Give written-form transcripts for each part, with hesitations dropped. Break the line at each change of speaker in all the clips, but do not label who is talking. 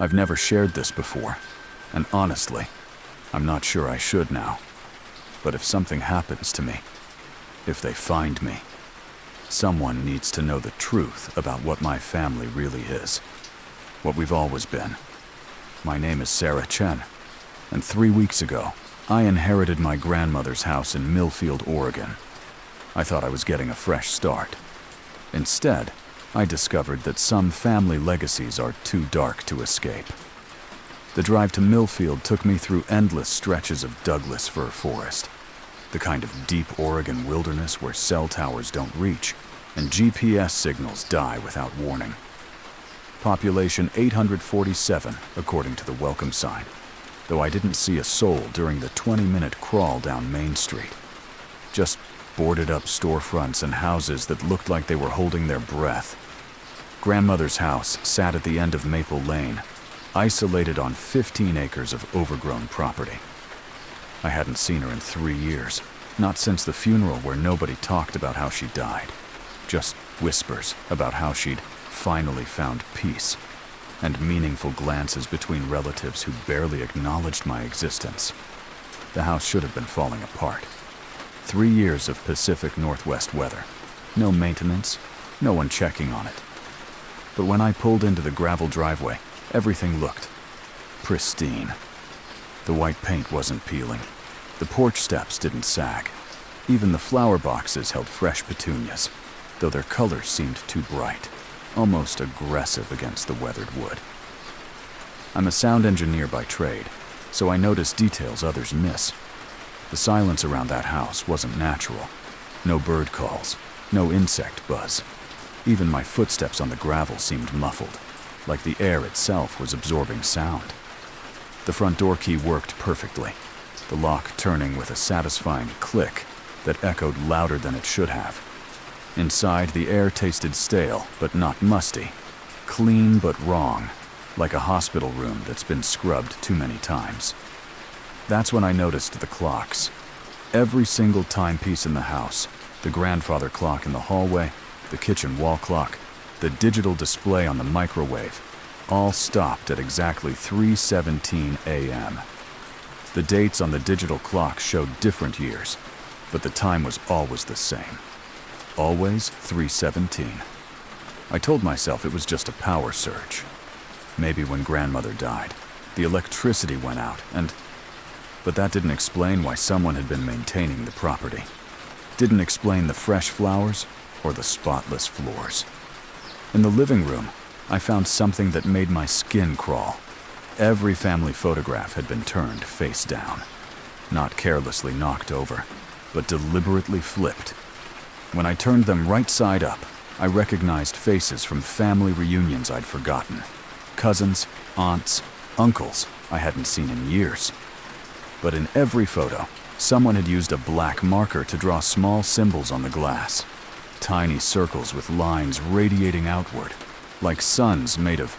I've never shared this before, and honestly, I'm not sure I should now. But if something happens to me, if they find me, someone needs to know the truth about what my family really is, what we've always been. My name is Sarah Chen, and 3 weeks ago, I inherited my grandmother's house in Millfield, Oregon. I thought I was getting a fresh start. Instead, I discovered that some family legacies are too dark to escape. The drive to Millfield took me through endless stretches of Douglas fir forest, the kind of deep Oregon wilderness where cell towers don't reach and GPS signals die without warning. Population 847, according to the welcome sign, though I didn't see a soul during the 20-minute crawl down Main Street. Just boarded up storefronts and houses that looked like they were holding their breath. Grandmother's house sat at the end of Maple Lane, isolated on 15 acres of overgrown property. I hadn't seen her in 3 years, not since the funeral where nobody talked about how she died. Just whispers about how she'd finally found peace, and meaningful glances between relatives who barely acknowledged my existence. The house should have been falling apart. 3 years of Pacific Northwest weather. No maintenance, no one checking on it. But when I pulled into the gravel driveway, everything looked pristine. The white paint wasn't peeling. The porch steps didn't sag. Even the flower boxes held fresh petunias, though their colors seemed too bright, almost aggressive against the weathered wood. I'm a sound engineer by trade, so I notice details others miss. The silence around that house wasn't natural. No bird calls, no insect buzz. Even my footsteps on the gravel seemed muffled, like the air itself was absorbing sound. The front door key worked perfectly, the lock turning with a satisfying click that echoed louder than it should have. Inside, the air tasted stale, but not musty. Clean but wrong, like a hospital room that's been scrubbed too many times. That's when I noticed the clocks. Every single timepiece in the house, the grandfather clock in the hallway, the kitchen wall clock, the digital display on the microwave, all stopped at exactly 3:17 a.m. The dates on the digital clock showed different years, but the time was always the same. Always 3:17. I told myself it was just a power surge. Maybe when grandmother died, the electricity went out but that didn't explain why someone had been maintaining the property. Didn't explain the fresh flowers or the spotless floors. In the living room, I found something that made my skin crawl. Every family photograph had been turned face down. Not carelessly knocked over, but deliberately flipped. When I turned them right side up, I recognized faces from family reunions I'd forgotten. Cousins, aunts, uncles I hadn't seen in years. But in every photo, someone had used a black marker to draw small symbols on the glass. Tiny circles with lines radiating outward, like suns made of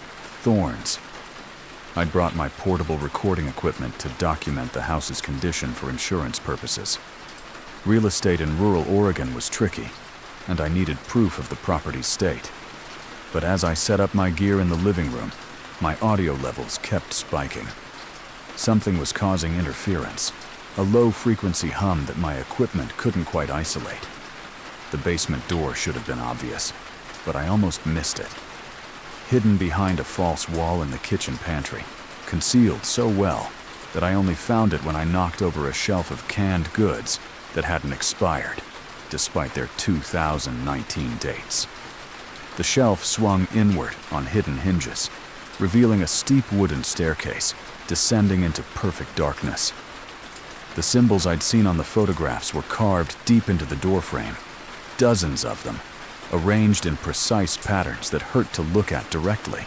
thorns. I'd brought my portable recording equipment to document the house's condition for insurance purposes. Real estate in rural Oregon was tricky, and I needed proof of the property's state. But as I set up my gear in the living room, my audio levels kept spiking. Something was causing interference, a low-frequency hum that my equipment couldn't quite isolate. The basement door should have been obvious, but I almost missed it. Hidden behind a false wall in the kitchen pantry, concealed so well that I only found it when I knocked over a shelf of canned goods that hadn't expired, despite their 2019 dates. The shelf swung inward on hidden hinges, revealing a steep wooden staircase descending into perfect darkness. The symbols I'd seen on the photographs were carved deep into the doorframe, dozens of them, arranged in precise patterns that hurt to look at directly.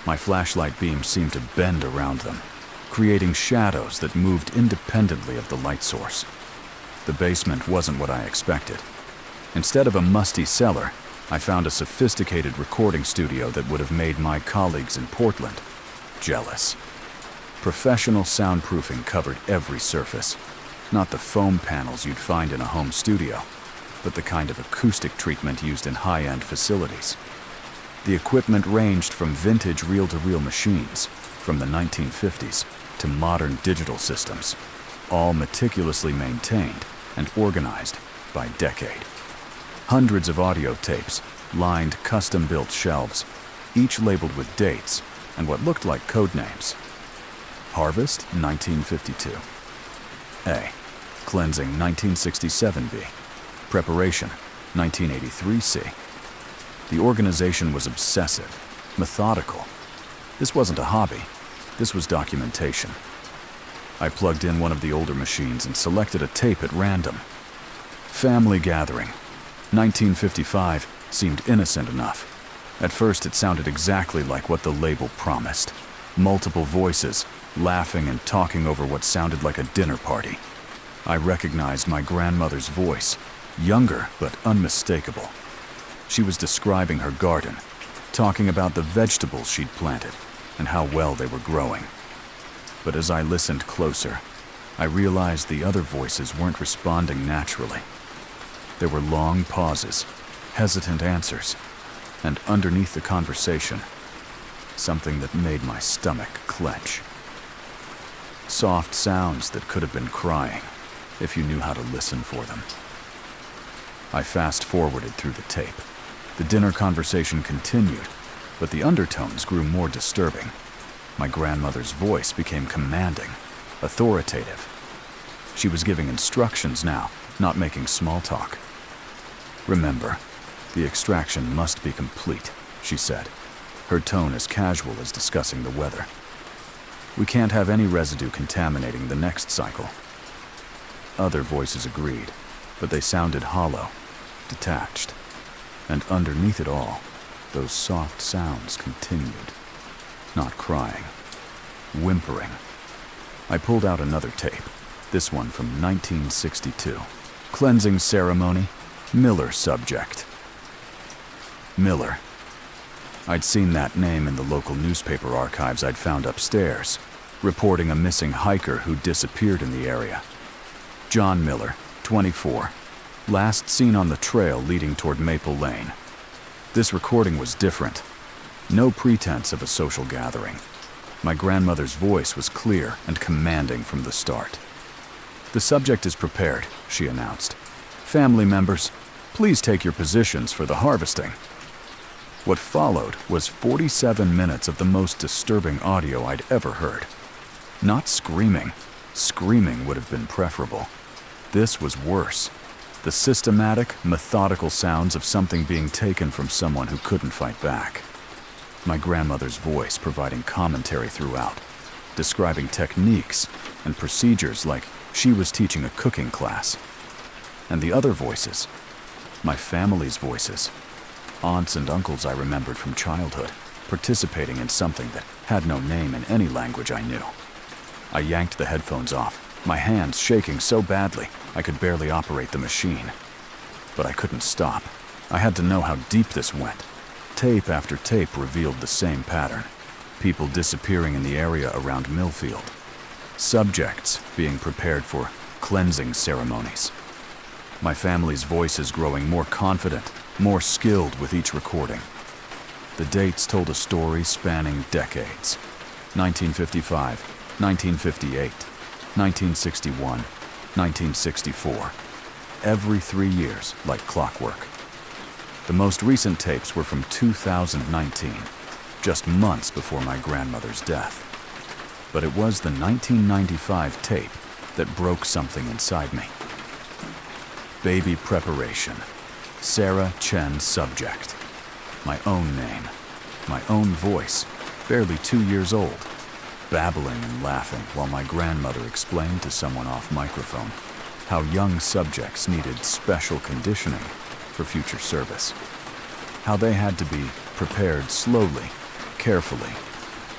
My flashlight beam seemed to bend around them, creating shadows that moved independently of the light source. The basement wasn't what I expected. Instead of a musty cellar, I found a sophisticated recording studio that would have made my colleagues in Portland jealous. Professional soundproofing covered every surface, not the foam panels you'd find in a home studio, but the kind of acoustic treatment used in high-end facilities. The equipment ranged from vintage reel-to-reel machines from the 1950s to modern digital systems, all meticulously maintained and organized by decade. Hundreds of audio tapes lined custom-built shelves, each labeled with dates and what looked like code names. Harvest 1952. A. Cleansing 1967B. Preparation 1983C. The organization was obsessive, methodical. This wasn't a hobby. This was documentation. I plugged in one of the older machines and selected a tape at random. Family gathering. 1955 seemed innocent enough. At first, it sounded exactly like what the label promised. Multiple voices, laughing and talking over what sounded like a dinner party. I recognized my grandmother's voice, younger but unmistakable. She was describing her garden, talking about the vegetables she'd planted and how well they were growing. But as I listened closer, I realized the other voices weren't responding naturally. There were long pauses, hesitant answers, and underneath the conversation, something that made my stomach clench. Soft sounds that could have been crying, if you knew how to listen for them. I fast-forwarded through the tape. The dinner conversation continued, but the undertones grew more disturbing. My grandmother's voice became commanding, authoritative. She was giving instructions now, not making small talk. "Remember, the extraction must be complete," she said, her tone as casual as discussing the weather. "We can't have any residue contaminating the next cycle." Other voices agreed, but they sounded hollow, detached. And underneath it all, those soft sounds continued. Not crying, whimpering. I pulled out another tape, this one from 1962. Cleansing ceremony, Miller subject. Miller. I'd seen that name in the local newspaper archives I'd found upstairs, reporting a missing hiker who disappeared in the area. John Miller, 24, last seen on the trail leading toward Maple Lane. This recording was different. No pretense of a social gathering. My grandmother's voice was clear and commanding from the start. "The subject is prepared," she announced. "Family members, please take your positions for the harvesting." What followed was 47 minutes of the most disturbing audio I'd ever heard. Not screaming. Screaming would have been preferable. This was worse. The systematic, methodical sounds of something being taken from someone who couldn't fight back. My grandmother's voice providing commentary throughout, describing techniques and procedures like she was teaching a cooking class. And the other voices, my family's voices, aunts and uncles I remembered from childhood, participating in something that had no name in any language I knew. I yanked the headphones off, my hands shaking so badly I could barely operate the machine. But I couldn't stop. I had to know how deep this went. Tape after tape revealed the same pattern. People disappearing in the area around Millfield. Subjects being prepared for cleansing ceremonies. My family's voices growing more confident, more skilled with each recording. The dates told a story spanning decades. 1955, 1958, 1961, 1964. Every 3 years, like clockwork. The most recent tapes were from 2019, just months before my grandmother's death. But it was the 1995 tape that broke something inside me. Baby preparation. Sarah Chen subject. My own name. My own voice. Barely 2 years old. Babbling and laughing while my grandmother explained to someone off microphone how young subjects needed special conditioning for future service. How they had to be prepared slowly, carefully,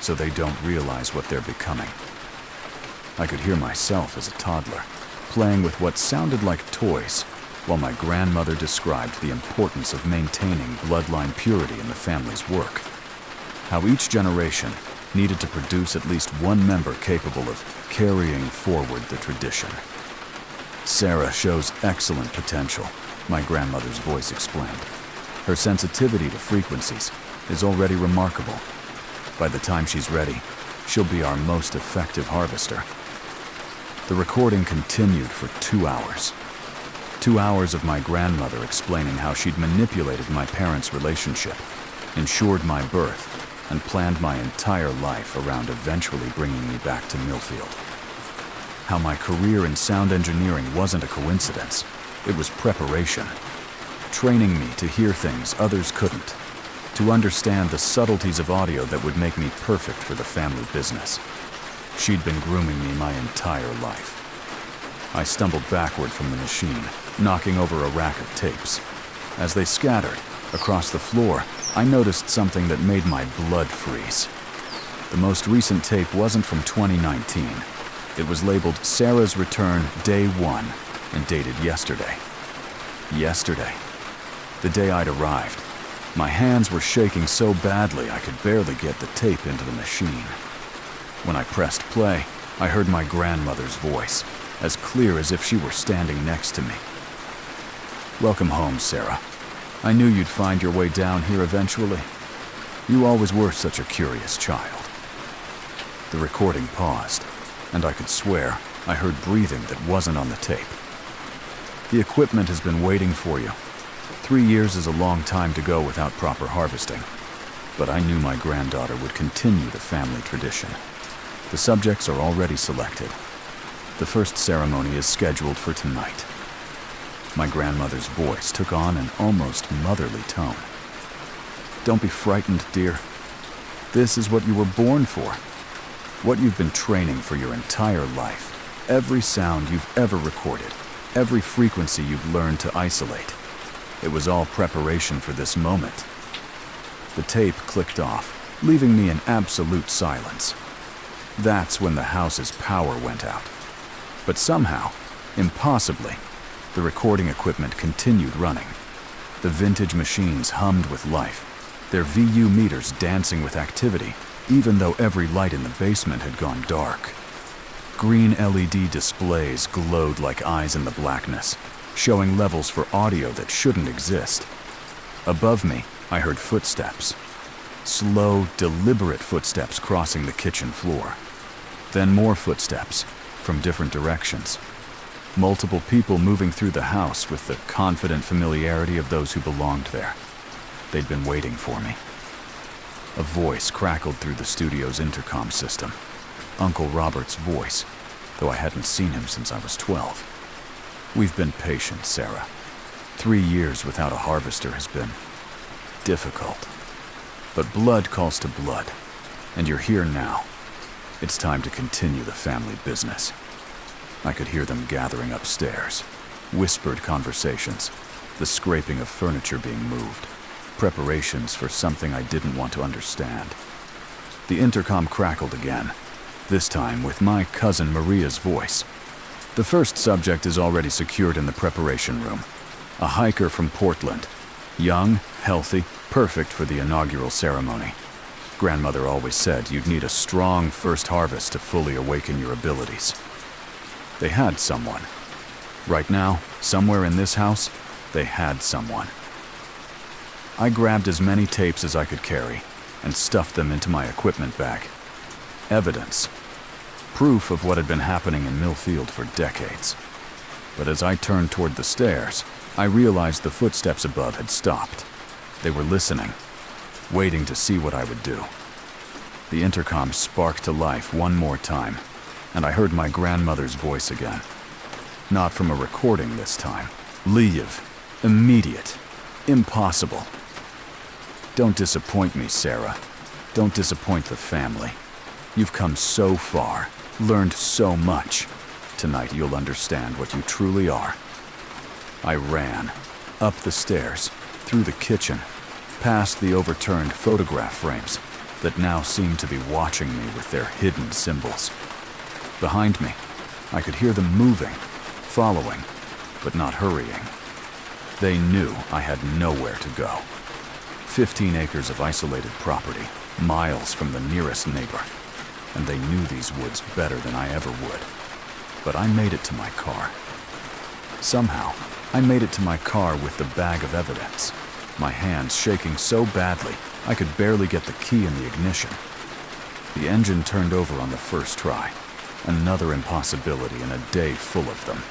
so they don't realize what they're becoming. I could hear myself as a toddler, playing with what sounded like toys, while my grandmother described the importance of maintaining bloodline purity in the family's work. How each generation needed to produce at least one member capable of carrying forward the tradition. Sarah shows excellent potential, my grandmother's voice explained. Her sensitivity to frequencies is already remarkable. By the time she's ready, she'll be our most effective harvester. The recording continued for 2 hours. 2 hours of my grandmother explaining how she'd manipulated my parents' relationship, ensured my birth, and planned my entire life around eventually bringing me back to Millfield. How my career in sound engineering wasn't a coincidence. It was preparation. Training me to hear things others couldn't. To understand the subtleties of audio that would make me perfect for the family business. She'd been grooming me my entire life. I stumbled backward from the machine, knocking over a rack of tapes. As they scattered across the floor, I noticed something that made my blood freeze. The most recent tape wasn't from 2019. It was labeled Sarah's Return Day 1 and dated yesterday. Yesterday. The day I'd arrived. My hands were shaking so badly I could barely get the tape into the machine. When I pressed play, I heard my grandmother's voice, as clear as if she were standing next to me. "Welcome home, Sarah. I knew you'd find your way down here eventually. You always were such a curious child." The recording paused, and I could swear I heard breathing that wasn't on the tape. "The equipment has been waiting for you. 3 years is a long time to go without proper harvesting, but I knew my granddaughter would continue the family tradition. The subjects are already selected. The first ceremony is scheduled for tonight." My grandmother's voice took on an almost motherly tone. "Don't be frightened, dear. This is what you were born for. What you've been training for your entire life. Every sound you've ever recorded. Every frequency you've learned to isolate. It was all preparation for this moment." The tape clicked off, leaving me in absolute silence. That's when the house's power went out. But somehow, impossibly, the recording equipment continued running. The vintage machines hummed with life, their VU meters dancing with activity, even though every light in the basement had gone dark. Green LED displays glowed like eyes in the blackness, showing levels for audio that shouldn't exist. Above me, I heard footsteps. Slow, deliberate footsteps crossing the kitchen floor. Then more footsteps, from different directions. Multiple people moving through the house with the confident familiarity of those who belonged there. They'd been waiting for me. A voice crackled through the studio's intercom system. Uncle Robert's voice, though I hadn't seen him since I was 12. "We've been patient, Sarah. 3 years without a harvester has been difficult. But blood calls to blood, and you're here now. It's time to continue the family business." I could hear them gathering upstairs. Whispered conversations, the scraping of furniture being moved, preparations for something I didn't want to understand. The intercom crackled again, this time with my cousin Maria's voice. "The first subject is already secured in the preparation room. A hiker from Portland. Young, healthy, perfect for the inaugural ceremony. Grandmother always said you'd need a strong first harvest to fully awaken your abilities." They had someone. Right now, somewhere in this house, they had someone. I grabbed as many tapes as I could carry and stuffed them into my equipment bag. Evidence. Proof of what had been happening in Millfield for decades. But as I turned toward the stairs, I realized the footsteps above had stopped. They were listening, waiting to see what I would do. The intercom sparked to life one more time, and I heard my grandmother's voice again. Not from a recording this time. Leave. Immediate. Impossible. "Don't disappoint me, Sarah. Don't disappoint the family. You've come so far, learned so much. Tonight you'll understand what you truly are." I ran, up the stairs, through the kitchen, past the overturned photograph frames that now seemed to be watching me with their hidden symbols. Behind me, I could hear them moving, following, but not hurrying. They knew I had nowhere to go. 15 acres of isolated property, miles from the nearest neighbor, and they knew these woods better than I ever would. But I made it to my car. Somehow, I made it to my car with the bag of evidence. my hands shaking so badly I could barely get the key in the ignition. The engine turned over on the first try, another impossibility in a day full of them.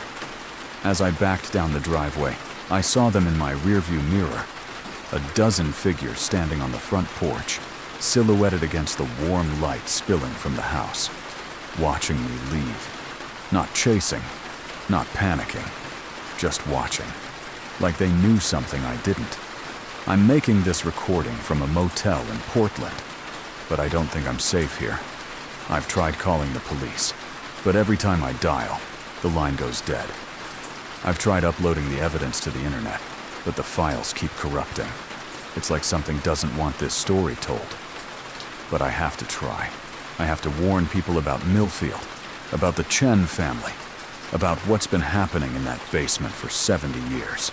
As I backed down the driveway, I saw them in my rearview mirror, a dozen figures standing on the front porch, silhouetted against the warm light spilling from the house, watching me leave. Not chasing, not panicking, just watching, like they knew something I didn't. I'm making this recording from a motel in Portland, but I don't think I'm safe here. I've tried calling the police, but every time I dial, the line goes dead. I've tried uploading the evidence to the internet, but the files keep corrupting. It's like something doesn't want this story told. But I have to try. I have to warn people about Millfield, about the Chen family, about what's been happening in that basement for 70 years.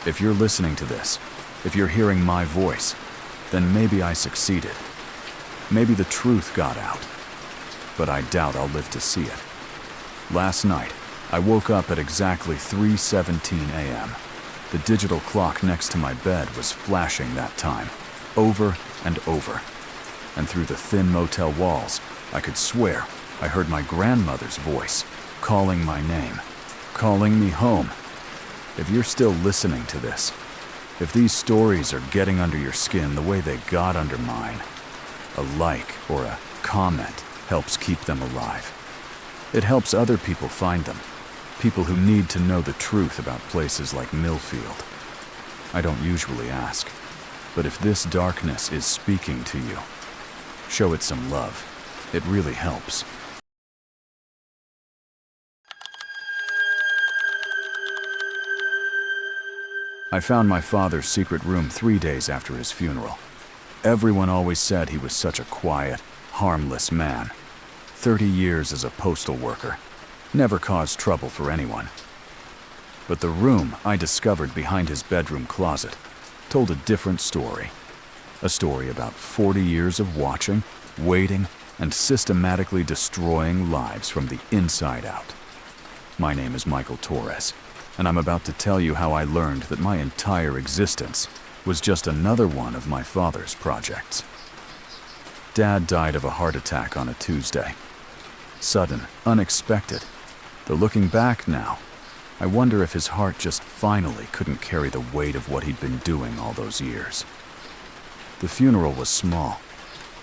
If you're listening to this, if you're hearing my voice, then maybe I succeeded. Maybe the truth got out. But I doubt I'll live to see it. Last night, I woke up at exactly 3:17 a.m. The digital clock next to my bed was flashing that time, over and over. And through the thin motel walls, I could swear I heard my grandmother's voice, calling my name, calling me home. If you're still listening to this, if these stories are getting under your skin the way they got under mine, a like or a comment helps keep them alive. It helps other people find them, people who need to know the truth about places like Millfield. I don't usually ask, but if this darkness is speaking to you, show it some love. It really helps. I found my father's secret room 3 days after his funeral. Everyone always said he was such a quiet, harmless man. 30 years as a postal worker. Never caused trouble for anyone. But the room I discovered behind his bedroom closet told a different story. A story about 40 years of watching, waiting, and systematically destroying lives from the inside out. My name is Michael Torres, and I'm about to tell you how I learned that my entire existence was just another one of my father's projects. Dad died of a heart attack on a Tuesday. Sudden, unexpected. Though looking back now, I wonder if his heart just finally couldn't carry the weight of what he'd been doing all those years. The funeral was small.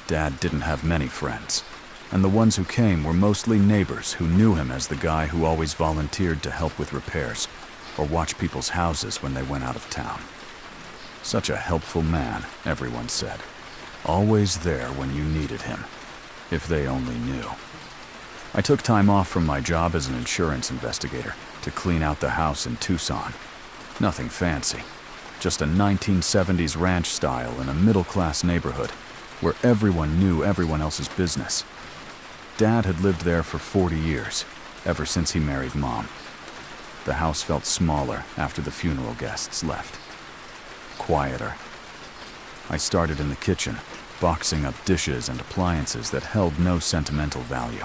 Dad didn't have many friends, and the ones who came were mostly neighbors who knew him as the guy who always volunteered to help with repairs or watch people's houses when they went out of town. Such a helpful man, everyone said. Always there when you needed him, if they only knew. I took time off from my job as an insurance investigator to clean out the house in Tucson. Nothing fancy, just a 1970s ranch style in a middle-class neighborhood where everyone knew everyone else's business. Dad had lived there for 40 years, ever since he married Mom. The house felt smaller after the funeral guests left. Quieter. I started in the kitchen, boxing up dishes and appliances that held no sentimental value.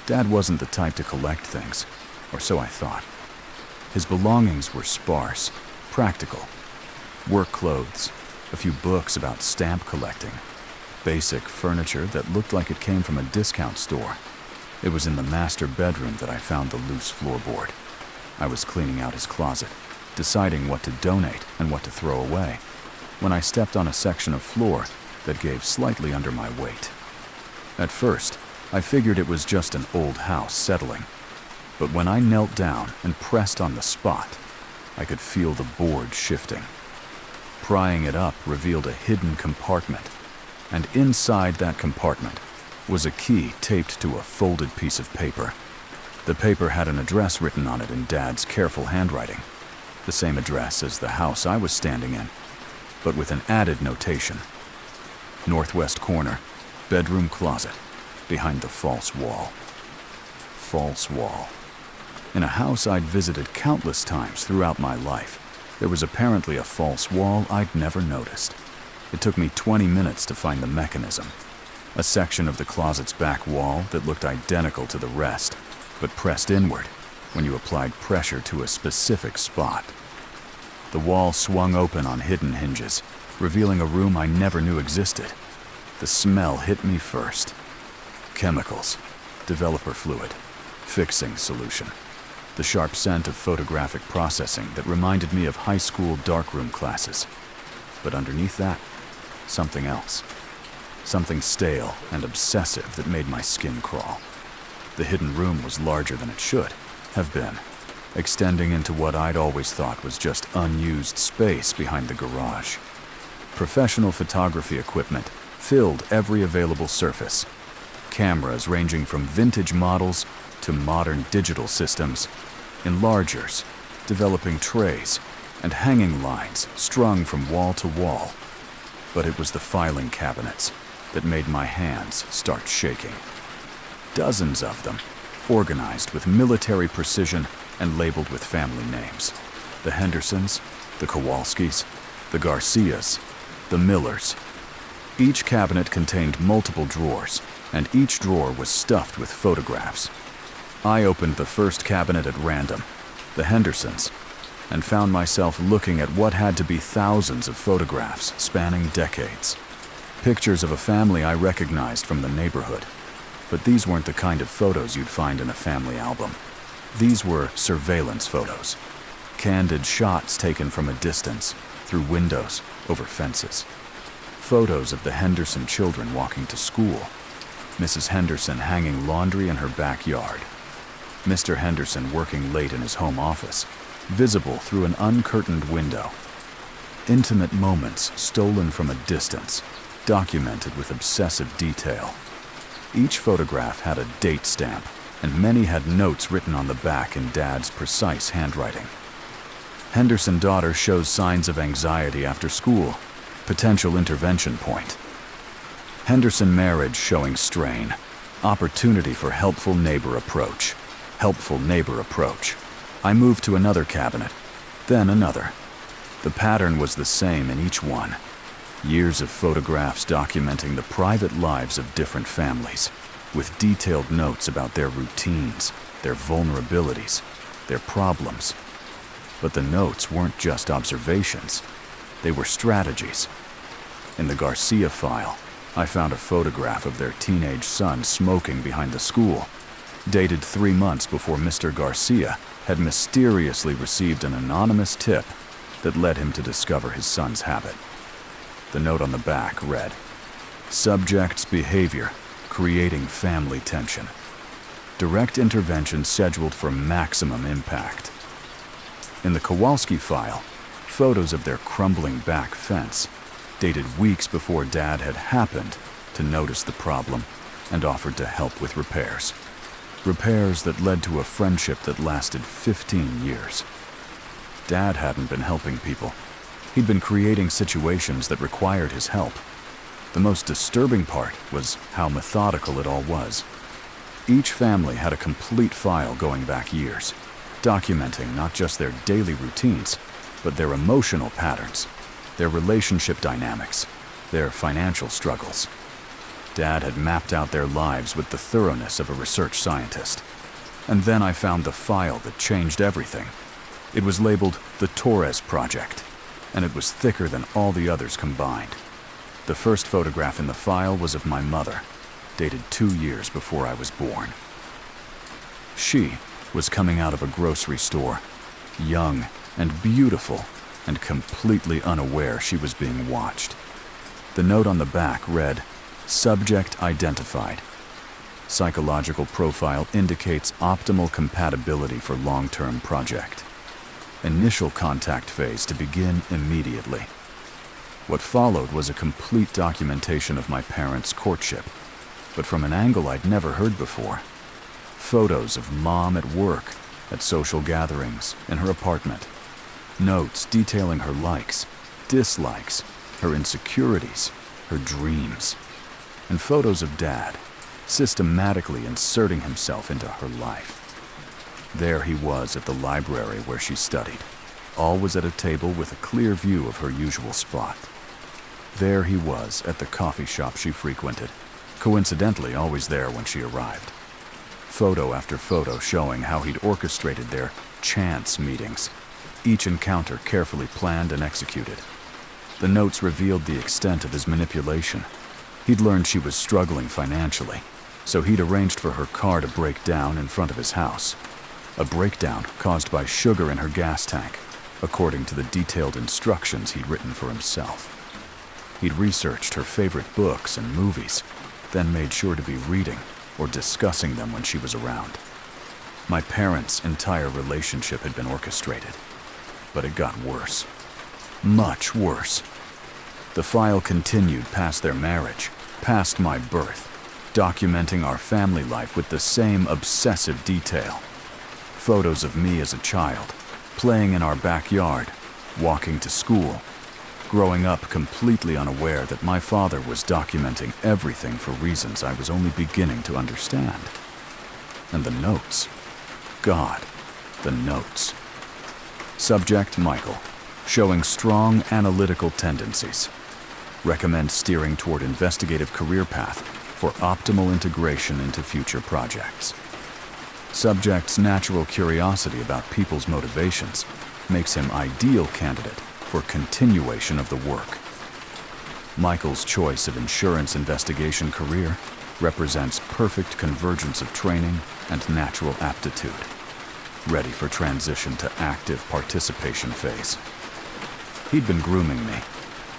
Dad wasn't the type to collect things, or so I thought. His belongings were sparse, practical. Work clothes, a few books about stamp collecting, basic furniture that looked like it came from a discount store. It was in the master bedroom that I found the loose floorboard. I was cleaning out his closet, deciding what to donate and what to throw away, when I stepped on a section of floor that gave slightly under my weight. At first, I figured it was just an old house settling, but when I knelt down and pressed on the spot, I could feel the board shifting. Prying it up revealed a hidden compartment, and inside that compartment was a key taped to a folded piece of paper. The paper had an address written on it in Dad's careful handwriting, the same address as the house I was standing in, but with an added notation. Northwest corner, bedroom closet, behind the false wall. False wall. In a house I'd visited countless times throughout my life, there was apparently a false wall I'd never noticed. It took me 20 minutes to find the mechanism. A section of the closet's back wall that looked identical to the rest, but pressed inward when you applied pressure to a specific spot. The wall swung open on hidden hinges, revealing a room I never knew existed. The smell hit me first. Chemicals, developer fluid, fixing solution. The sharp scent of photographic processing that reminded me of high school darkroom classes. But underneath that, something else. Something stale and obsessive that made my skin crawl. The hidden room was larger than it should have been, extending into what I'd always thought was just unused space behind the garage. Professional photography equipment filled every available surface. Cameras ranging from vintage models to modern digital systems, enlargers, developing trays, and hanging lines strung from wall to wall. But it was the filing cabinets that made my hands start shaking. Dozens of them, organized with military precision and labeled with family names. The Hendersons, the Kowalskis, the Garcias, the Millers. Each cabinet contained multiple drawers, and each drawer was stuffed with photographs. I opened the first cabinet at random, the Hendersons, and found myself looking at what had to be thousands of photographs spanning decades. Pictures of a family I recognized from the neighborhood. But these weren't the kind of photos you'd find in a family album. These were surveillance photos. Candid shots taken from a distance, through windows, over fences. Photos of the Henderson children walking to school. Mrs. Henderson hanging laundry in her backyard. Mr. Henderson working late in his home office, visible through an uncurtained window. Intimate moments stolen from a distance, documented with obsessive detail. Each photograph had a date stamp, and many had notes written on the back in Dad's precise handwriting. Henderson daughter shows signs of anxiety after school. Potential intervention point. Henderson marriage showing strain. Opportunity for helpful neighbor approach. Helpful neighbor approach. I moved to another cabinet, then another. The pattern was the same in each one. Years of photographs documenting the private lives of different families, with detailed notes about their routines, their vulnerabilities, their problems. But the notes weren't just observations. They were strategies. In the Garcia file, I found a photograph of their teenage son smoking behind the school, dated 3 months before Mr. Garcia had mysteriously received an anonymous tip that led him to discover his son's habit. The note on the back read, "Subject's behavior, creating family tension. Direct intervention scheduled for maximum impact." In the Kowalski file, photos of their crumbling back fence, dated weeks before Dad had happened to notice the problem and offered to help with repairs. Repairs that led to a friendship that lasted 15 years. Dad hadn't been helping people. He'd been creating situations that required his help. The most disturbing part was how methodical it all was. Each family had a complete file going back years, documenting not just their daily routines, but their emotional patterns, their relationship dynamics, their financial struggles. Dad had mapped out their lives with the thoroughness of a research scientist. And then I found the file that changed everything. It was labeled the Torres Project, and it was thicker than all the others combined. The first photograph in the file was of my mother, dated 2 years before I was born. She was coming out of a grocery store, young and beautiful, and completely unaware she was being watched. The note on the back read, "Subject identified. Psychological profile indicates optimal compatibility for long-term project. Initial contact phase to begin immediately." What followed was a complete documentation of my parents' courtship, but from an angle I'd never heard before. Photos of Mom at work, at social gatherings, in her apartment. Notes detailing her likes, dislikes, her insecurities, her dreams. And photos of Dad, systematically inserting himself into her life. There he was at the library where she studied, always at a table with a clear view of her usual spot. There he was at the coffee shop she frequented, coincidentally always there when she arrived. Photo after photo showing how he'd orchestrated their chance meetings, each encounter carefully planned and executed. The notes revealed the extent of his manipulation. He'd learned she was struggling financially, so he'd arranged for her car to break down in front of his house. A breakdown caused by sugar in her gas tank, according to the detailed instructions he'd written for himself. He'd researched her favorite books and movies, then made sure to be reading or discussing them when she was around. My parents' entire relationship had been orchestrated, but it got worse. Much worse. The file continued past their marriage, past my birth, documenting our family life with the same obsessive detail. Photos of me as a child, playing in our backyard, walking to school, growing up completely unaware that my father was documenting everything for reasons I was only beginning to understand. And the notes. God, the notes. Subject Michael, showing strong analytical tendencies. Recommend steering toward investigative career path for optimal integration into future projects. Subject's natural curiosity about people's motivations makes him ideal candidate for continuation of the work. Michael's choice of insurance investigation career represents perfect convergence of training and natural aptitude, ready for transition to active participation phase. He'd been grooming me.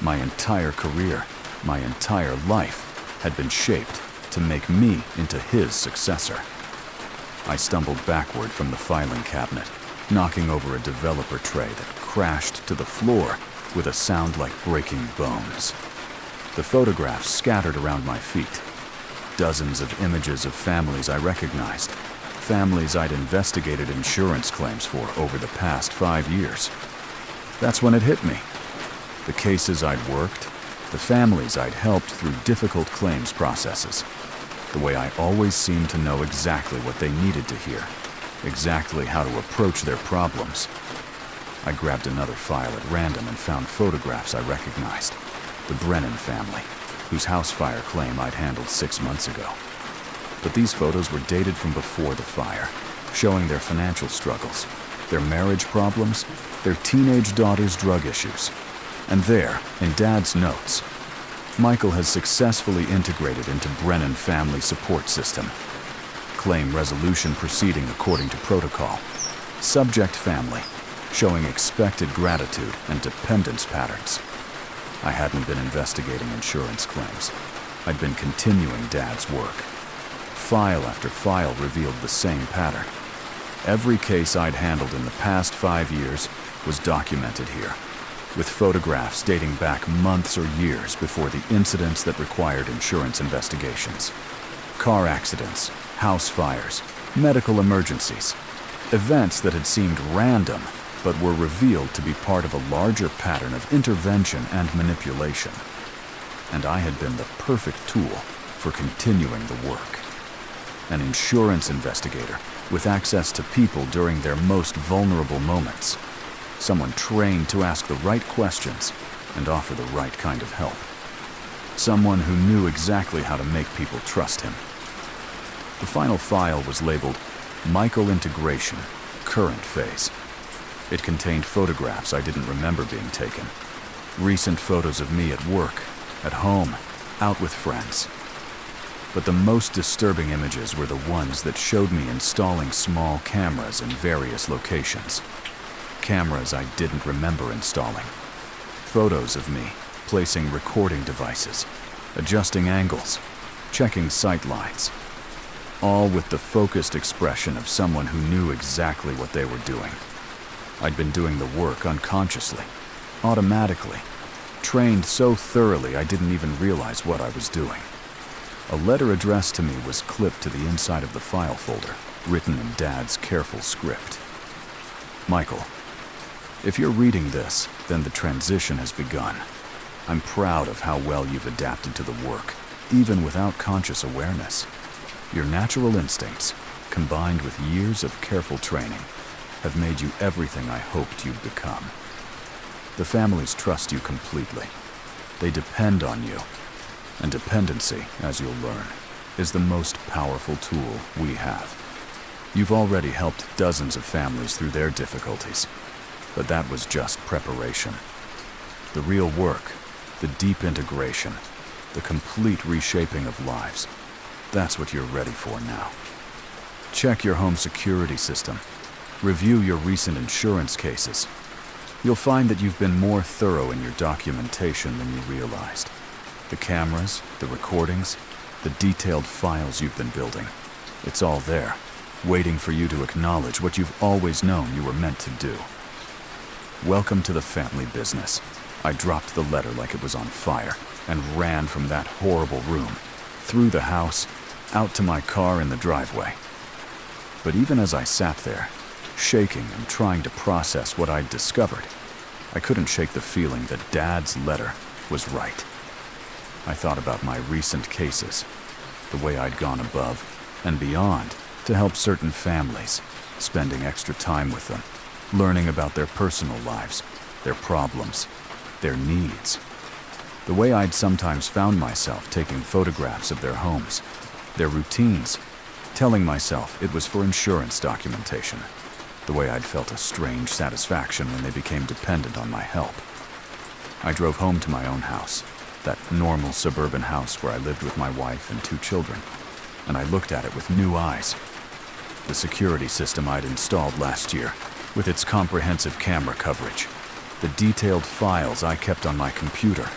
My entire career, my entire life had been shaped to make me into his successor. I stumbled backward from the filing cabinet, knocking over a developer tray that crashed to the floor with a sound like breaking bones. The photographs scattered around my feet. Dozens of images of families I recognized, families I'd investigated insurance claims for over the past 5 years. That's when it hit me. The cases I'd worked, the families I'd helped through difficult claims processes. The way I always seemed to know exactly what they needed to hear, exactly how to approach their problems. I grabbed another file at random and found photographs I recognized. The Brennan family, whose house fire claim I'd handled 6 months ago. But these photos were dated from before the fire, showing their financial struggles, their marriage problems, their teenage daughter's drug issues. And there, in Dad's notes, Michael has successfully integrated into Brennan family support system. Claim resolution proceeding according to protocol. Subject family, showing expected gratitude and dependence patterns. I hadn't been investigating insurance claims. I'd been continuing Dad's work. File after file revealed the same pattern. Every case I'd handled in the past 5 years was documented here, with photographs dating back months or years before the incidents that required insurance investigations. Car accidents, house fires, medical emergencies, events that had seemed random but were revealed to be part of a larger pattern of intervention and manipulation. And I had been the perfect tool for continuing the work. An insurance investigator with access to people during their most vulnerable moments. Someone trained to ask the right questions and offer the right kind of help. Someone who knew exactly how to make people trust him. The final file was labeled Michael Integration, Current Phase. It contained photographs I didn't remember being taken. Recent photos of me at work, at home, out with friends. But the most disturbing images were the ones that showed me installing small cameras in various locations. Cameras I didn't remember installing. Photos of me placing recording devices, adjusting angles, checking sight lines. All with the focused expression of someone who knew exactly what they were doing. I'd been doing the work unconsciously, automatically, trained so thoroughly I didn't even realize what I was doing. A letter addressed to me was clipped to the inside of the file folder, written in Dad's careful script. Michael, if you're reading this, then the transition has begun. I'm proud of how well you've adapted to the work, even without conscious awareness. Your natural instincts, combined with years of careful training, have made you everything I hoped you'd become. The families trust you completely. They depend on you. And dependency, as you'll learn, is the most powerful tool we have. You've already helped dozens of families through their difficulties. But that was just preparation. The real work, the deep integration, the complete reshaping of lives, that's what you're ready for now. Check your home security system. Review your recent insurance cases. You'll find that you've been more thorough in your documentation than you realized. The cameras, the recordings, the detailed files you've been building. It's all there, waiting for you to acknowledge what you've always known you were meant to do. Welcome to the family business. I dropped the letter like it was on fire and ran from that horrible room, through the house, out to my car in the driveway. But even as I sat there, shaking and trying to process what I'd discovered, I couldn't shake the feeling that Dad's letter was right. I thought about my recent cases, the way I'd gone above and beyond to help certain families, spending extra time with them, learning about their personal lives, their problems, their needs. The way I'd sometimes found myself taking photographs of their homes, their routines, telling myself it was for insurance documentation. The way I'd felt a strange satisfaction when they became dependent on my help. I drove home to my own house, that normal suburban house where I lived with my wife and 2 children, and I looked at it with new eyes. The security system I'd installed last year, with its comprehensive camera coverage, the detailed files I kept on my computer,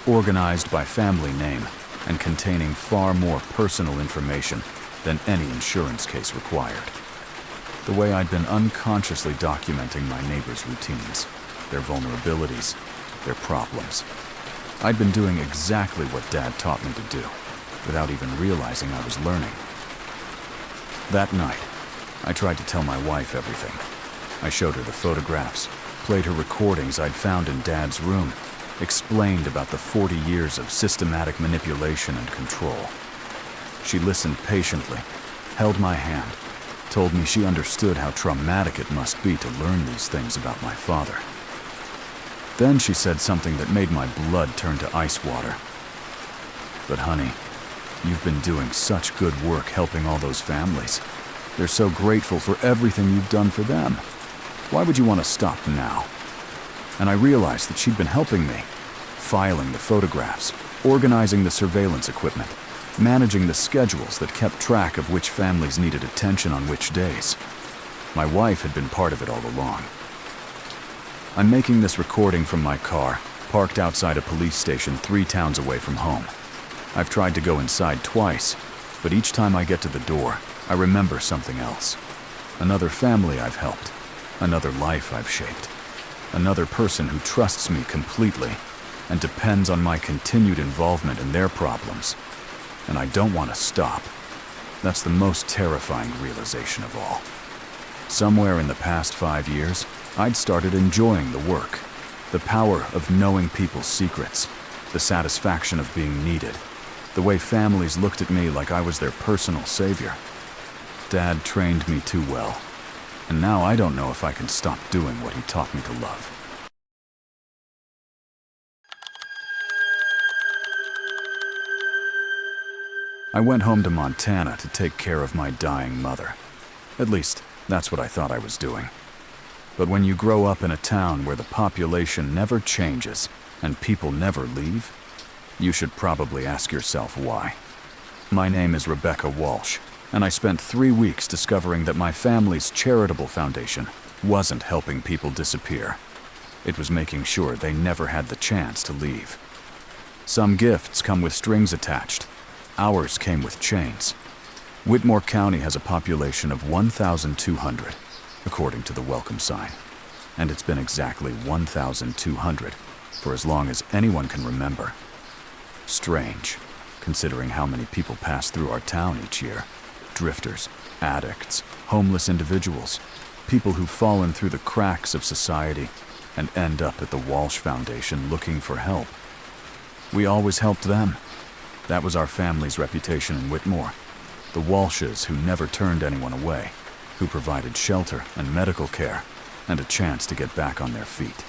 organized by family name and containing far more personal information than any insurance case required. The way I'd been unconsciously documenting my neighbors' routines, their vulnerabilities, their problems. I'd been doing exactly what Dad taught me to do, without even realizing I was learning. That night, I tried to tell my wife everything. I showed her the photographs, played her recordings I'd found in Dad's room, explained about the 40 years of systematic manipulation and control. She listened patiently, held my hand, told me she understood how traumatic it must be to learn these things about my father. Then she said something that made my blood turn to ice water. "But honey, you've been doing such good work helping all those families. They're so grateful for everything you've done for them. Why would you want to stop now?" And I realized that she'd been helping me, filing the photographs, organizing the surveillance equipment, managing the schedules that kept track of which families needed attention on which days. My wife had been part of it all along. I'm making this recording from my car, parked outside a police station 3 towns away from home. I've tried to go inside twice, but each time I get to the door, I remember something else. Another family I've helped, another life I've shaped, another person who trusts me completely and depends on my continued involvement in their problems. And I don't want to stop. That's the most terrifying realization of all. Somewhere in the past 5 years, I'd started enjoying the work, the power of knowing people's secrets, the satisfaction of being needed, the way families looked at me like I was their personal savior. Dad trained me too well, and now I don't know if I can stop doing what he taught me to love. I went home to Montana to take care of my dying mother. At least, that's what I thought I was doing. But when you grow up in a town where the population never changes and people never leave, you should probably ask yourself why. My name is Rebecca Walsh, and I spent 3 weeks discovering that my family's charitable foundation wasn't helping people disappear. It was making sure they never had the chance to leave. Some gifts come with strings attached. Ours came with chains. Whitmore County has a population of 1,200, according to the welcome sign. And it's been exactly 1,200 for as long as anyone can remember. Strange, considering how many people pass through our town each year. Drifters, addicts, homeless individuals, people who've fallen through the cracks of society and end up at the Walsh Foundation looking for help. We always helped them. That was our family's reputation in Whitmore. The Walshes who never turned anyone away, who provided shelter and medical care and a chance to get back on their feet.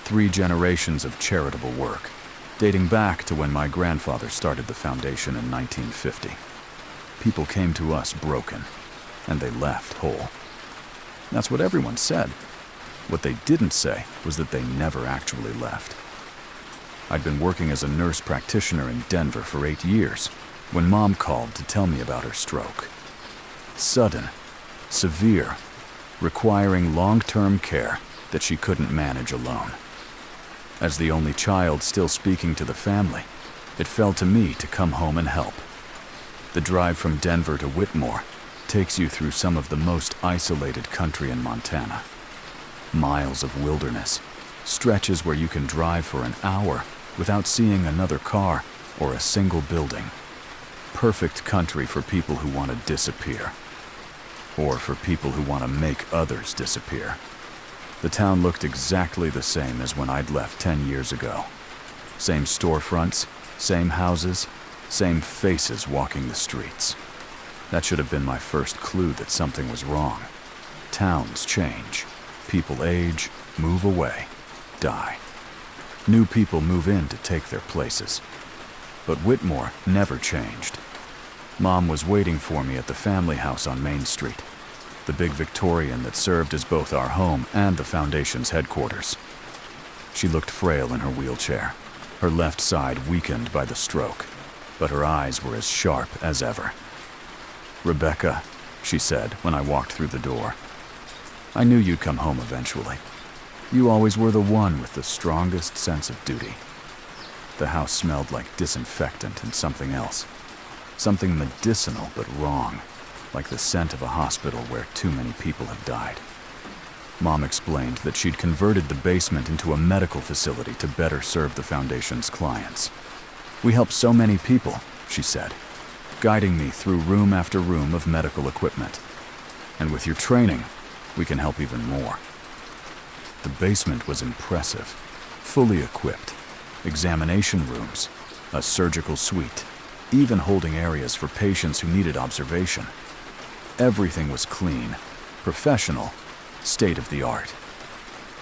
3 generations of charitable work, dating back to when my grandfather started the foundation in 1950. People came to us broken, and they left whole. That's what everyone said. What they didn't say was that they never actually left. I'd been working as a nurse practitioner in Denver for 8 years when Mom called to tell me about her stroke. Sudden, severe, requiring long-term care that she couldn't manage alone. As the only child still speaking to the family, it fell to me to come home and help. The drive from Denver to Whitmore takes you through some of the most isolated country in Montana. Miles of wilderness, stretches where you can drive for an hour without seeing another car or a single building. Perfect country for people who want to disappear, or for people who want to make others disappear. The town looked exactly the same as when I'd left 10 years ago. Same storefronts, same houses, same faces walking the streets. That should have been my first clue that something was wrong. Towns change. People age, move away, die. New people move in to take their places. But Whitmore never changed. Mom was waiting for me at the family house on Main Street, the big Victorian that served as both our home and the Foundation's headquarters. She looked frail in her wheelchair, her left side weakened by the stroke, but her eyes were as sharp as ever. "Rebecca," she said when I walked through the door, "I knew you'd come home eventually. You always were the one with the strongest sense of duty." The house smelled like disinfectant and something else. Something medicinal but wrong, like the scent of a hospital where too many people have died. Mom explained that she'd converted the basement into a medical facility to better serve the Foundation's clients. "We help so many people," she said, guiding me through room after room of medical equipment. "And with your training, we can help even more." The basement was impressive, fully equipped. Examination rooms, a surgical suite, even holding areas for patients who needed observation. Everything was clean, professional, state-of-the-art.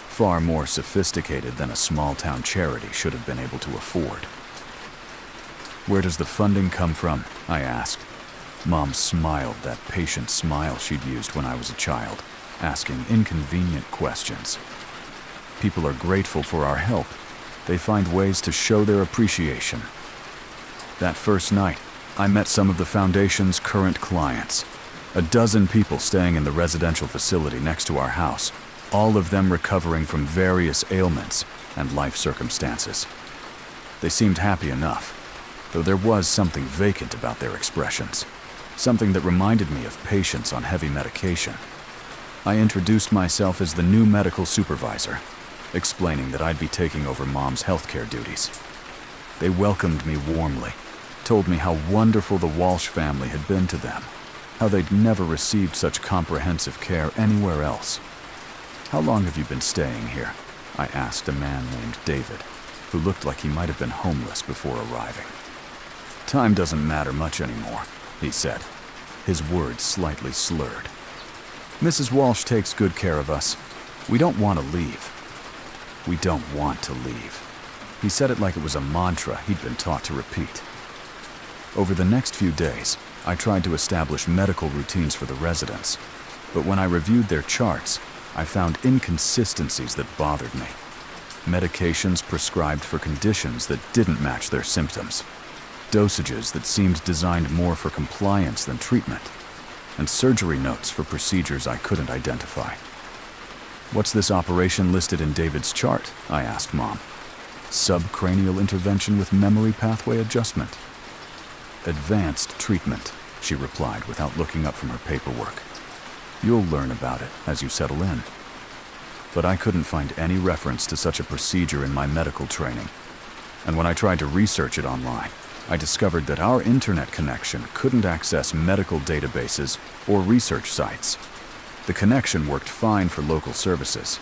Far more sophisticated than a small-town charity should have been able to afford. "Where does the funding come from?" I asked. Mom smiled, that patient smile she'd used when I was a child, asking inconvenient questions. "People are grateful for our help. They find ways to show their appreciation." That first night, I met some of the Foundation's current clients. A dozen people staying in the residential facility next to our house, all of them recovering from various ailments and life circumstances. They seemed happy enough, though there was something vacant about their expressions, something that reminded me of patients on heavy medication. I introduced myself as the new medical supervisor, explaining that I'd be taking over Mom's healthcare duties. They welcomed me warmly, told me how wonderful the Walsh family had been to them, how they'd never received such comprehensive care anywhere else. "How long have you been staying here?" I asked a man named David, who looked like he might have been homeless before arriving. "Time doesn't matter much anymore," he said, his words slightly slurred. "Mrs. Walsh takes good care of us. We don't want to leave. We don't want to leave." He said it like it was a mantra he'd been taught to repeat. Over the next few days, I tried to establish medical routines for the residents, but when I reviewed their charts, I found inconsistencies that bothered me. Medications prescribed for conditions that didn't match their symptoms, dosages that seemed designed more for compliance than treatment, and surgery notes for procedures I couldn't identify. "What's this operation listed in David's chart?" I asked Mom. "Subcranial intervention with memory pathway adjustment." "Advanced treatment," she replied without looking up from her paperwork. "You'll learn about it as you settle in." But I couldn't find any reference to such a procedure in my medical training. And when I tried to research it online, I discovered that our internet connection couldn't access medical databases or research sites. The connection worked fine for local services,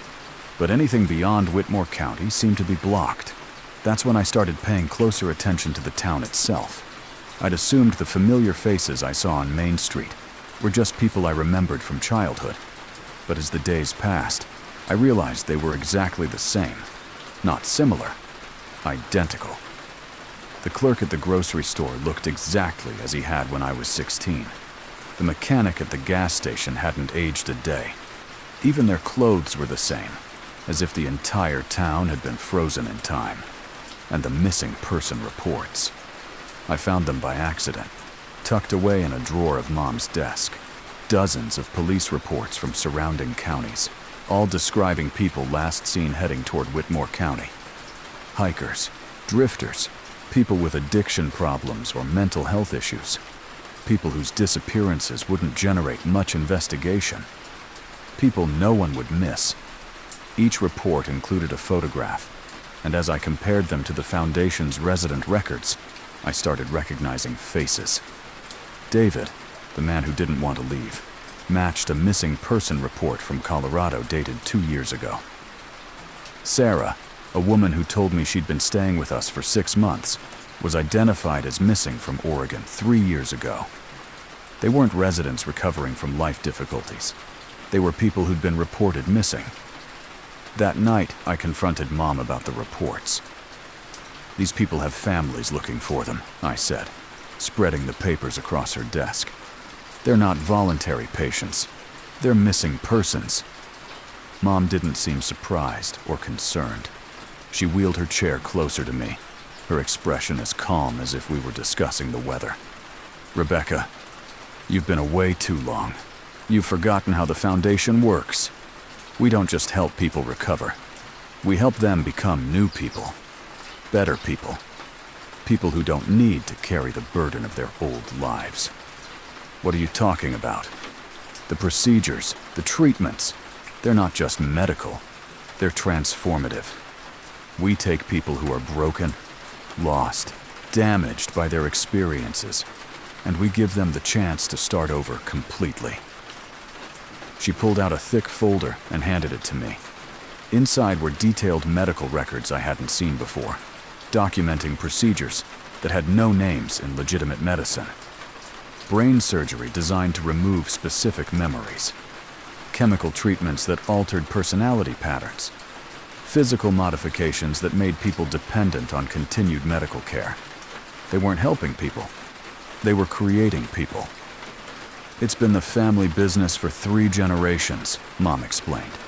but anything beyond Whitmore County seemed to be blocked. That's when I started paying closer attention to the town itself. I'd assumed the familiar faces I saw on Main Street were just people I remembered from childhood. But as the days passed, I realized they were exactly the same. Not similar, identical. The clerk at the grocery store looked exactly as he had when I was 16. The mechanic at the gas station hadn't aged a day. Even their clothes were the same, as if the entire town had been frozen in time. And the missing person reports. I found them by accident, tucked away in a drawer of Mom's desk. Dozens of police reports from surrounding counties, all describing people last seen heading toward Whitmore County. Hikers, drifters, people with addiction problems or mental health issues. People whose disappearances wouldn't generate much investigation. People no one would miss. Each report included a photograph, and as I compared them to the Foundation's resident records, I started recognizing faces. David, the man who didn't want to leave, matched a missing person report from Colorado dated 2 years ago. Sarah, a woman who told me she'd been staying with us for 6 months, was identified as missing from Oregon 3 years ago. They weren't residents recovering from life difficulties. They were people who'd been reported missing. That night, I confronted Mom about the reports. "These people have families looking for them," I said, spreading the papers across her desk. "They're not voluntary patients. They're missing persons." Mom didn't seem surprised or concerned. She wheeled her chair closer to me, her expression as calm as if we were discussing the weather. "Rebecca, you've been away too long. You've forgotten how the Foundation works. We don't just help people recover. We help them become new people. Better people. People who don't need to carry the burden of their old lives." "What are you talking about?" "The procedures, the treatments. They're not just medical. They're transformative. We take people who are broken, lost, damaged by their experiences, and we give them the chance to start over completely." She pulled out a thick folder and handed it to me. Inside were detailed medical records I hadn't seen before, documenting procedures that had no names in legitimate medicine. Brain surgery designed to remove specific memories. Chemical treatments that altered personality patterns. Physical modifications that made people dependent on continued medical care. They weren't helping people. They were creating people. "It's been the family business for 3 generations, Mom explained.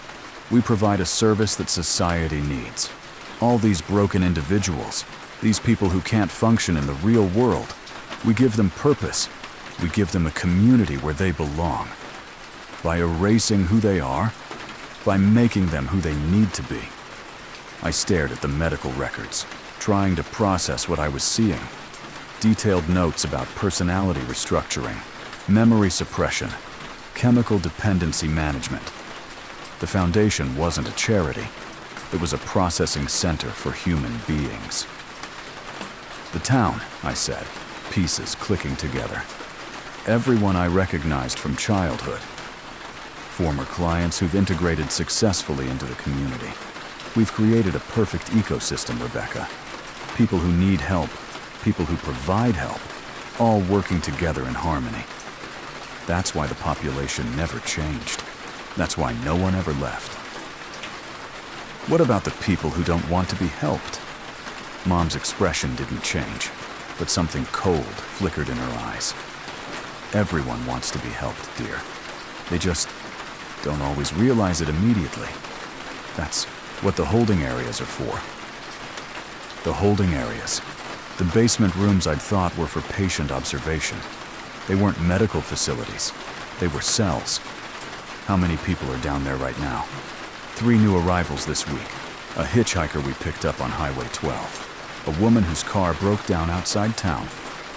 We provide a service that society needs. All these broken individuals, these people who can't function in the real world, we give them purpose. We give them a community where they belong. By erasing who they are, by making them who they need to be." I stared at the medical records, trying to process what I was seeing. Detailed notes about personality restructuring, memory suppression, chemical dependency management. The Foundation wasn't a charity. It was a processing center for human beings. "The town," I said, pieces clicking together. "Everyone I recognized from childhood. Former clients who've integrated successfully into the community. We've created a perfect ecosystem, Rebecca. People who need help, people who provide help, all working together in harmony. That's why the population never changed. That's why no one ever left." "What about the people who don't want to be helped?" Mom's expression didn't change, but something cold flickered in her eyes. "Everyone wants to be helped, dear. They just don't always realize it immediately. That's what the holding areas are for." The holding areas. The basement rooms I'd thought were for patient observation. They weren't medical facilities. They were cells. How many people are down there right now? 3 new arrivals this week. A hitchhiker we picked up on Highway 12. A woman whose car broke down outside town.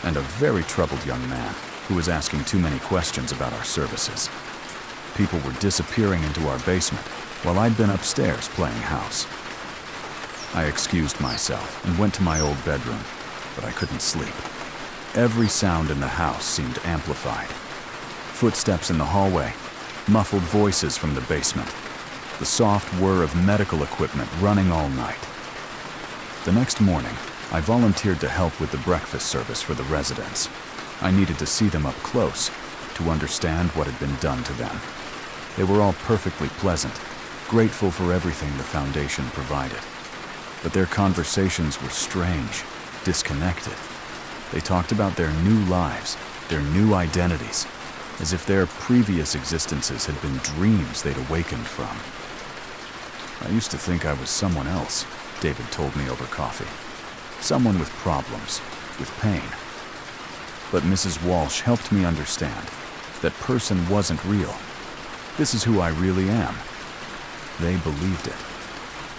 And a very troubled young man who was asking too many questions about our services. People were disappearing into our basement while I'd been upstairs playing house. I excused myself and went to my old bedroom, but I couldn't sleep. Every sound in the house seemed amplified. Footsteps in the hallway, muffled voices from the basement, the soft whir of medical equipment running all night. The next morning, I volunteered to help with the breakfast service for the residents. I needed to see them up close to understand what had been done to them. They were all perfectly pleasant, grateful for everything the Foundation provided. But their conversations were strange, disconnected. They talked about their new lives, their new identities, as if their previous existences had been dreams they'd awakened from. I used to think I was someone else, David told me over coffee. Someone with problems, with pain. But Mrs. Walsh helped me understand that person wasn't real. This is who I really am. They believed it.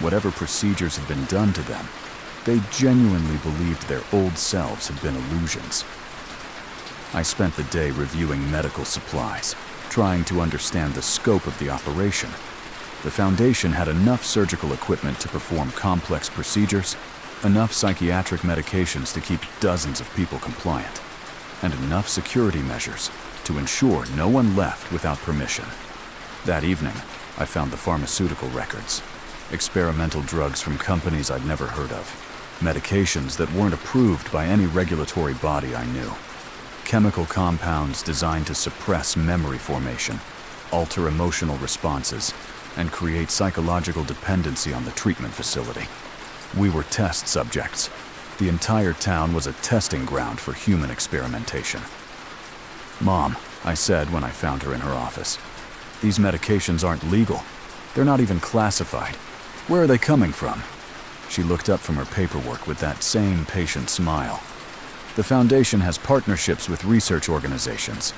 Whatever procedures had been done to them, they genuinely believed their old selves had been illusions. I spent the day reviewing medical supplies, trying to understand the scope of the operation. The Foundation had enough surgical equipment to perform complex procedures, enough psychiatric medications to keep dozens of people compliant, and enough security measures to ensure no one left without permission. That evening, I found the pharmaceutical records. Experimental drugs from companies I'd never heard of. Medications that weren't approved by any regulatory body I knew. Chemical compounds designed to suppress memory formation, alter emotional responses, and create psychological dependency on the treatment facility. We were test subjects. The entire town was a testing ground for human experimentation. "Mom," I said when I found her in her office, "these medications aren't legal. They're not even classified. Where are they coming from?" She looked up from her paperwork with that same patient smile. "The Foundation has partnerships with research organizations.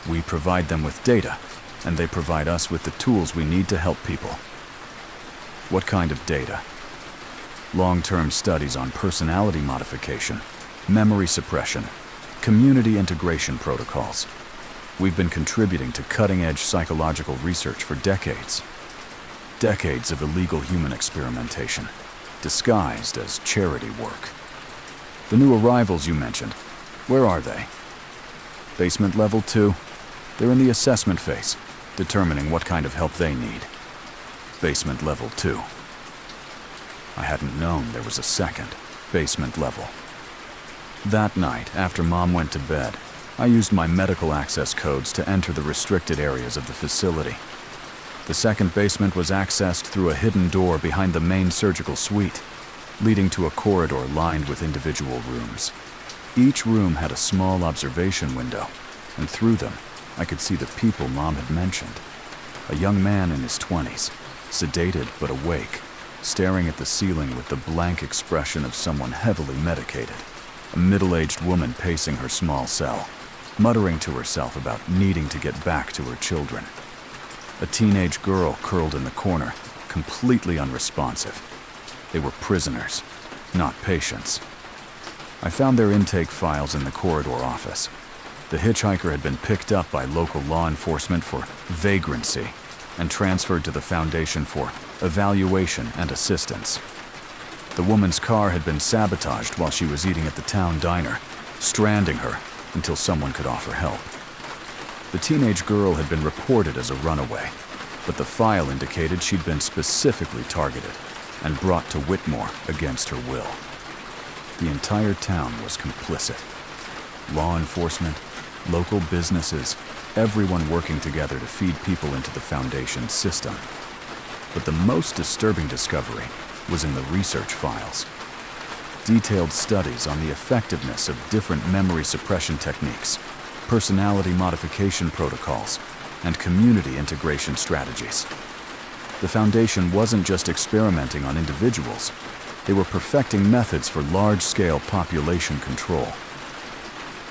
We provide them with data, and they provide us with the tools we need to help people." "What kind of data?" "Long-term studies on personality modification, memory suppression, community integration protocols. We've been contributing to cutting-edge psychological research for decades. Decades of illegal human experimentation, disguised as charity work. The new arrivals you mentioned, where are they?" "Basement level 2. They're in the assessment phase, determining what kind of help they need." Basement level 2. I hadn't known there was a second basement level. That night, after Mom went to bed, I used my medical access codes to enter the restricted areas of the facility. The second basement was accessed through a hidden door behind the main surgical suite, leading to a corridor lined with individual rooms. Each room had a small observation window, and through them, I could see the people Mom had mentioned. A young man in his 20s, sedated but awake, staring at the ceiling with the blank expression of someone heavily medicated. A middle-aged woman pacing her small cell, muttering to herself about needing to get back to her children. A teenage girl curled in the corner, completely unresponsive. They were prisoners, not patients. I found their intake files in the corridor office. The hitchhiker had been picked up by local law enforcement for vagrancy and transferred to the Foundation for evaluation and assistance. The woman's car had been sabotaged while she was eating at the town diner, stranding her until someone could offer help. The teenage girl had been reported as a runaway, but the file indicated she'd been specifically targeted and brought to Whitmore against her will. The entire town was complicit. Law enforcement, local businesses, everyone working together to feed people into the Foundation's system. But the most disturbing discovery was in the research files. Detailed studies on the effectiveness of different memory suppression techniques, personality modification protocols, and community integration strategies. The Foundation wasn't just experimenting on individuals, they were perfecting methods for large-scale population control.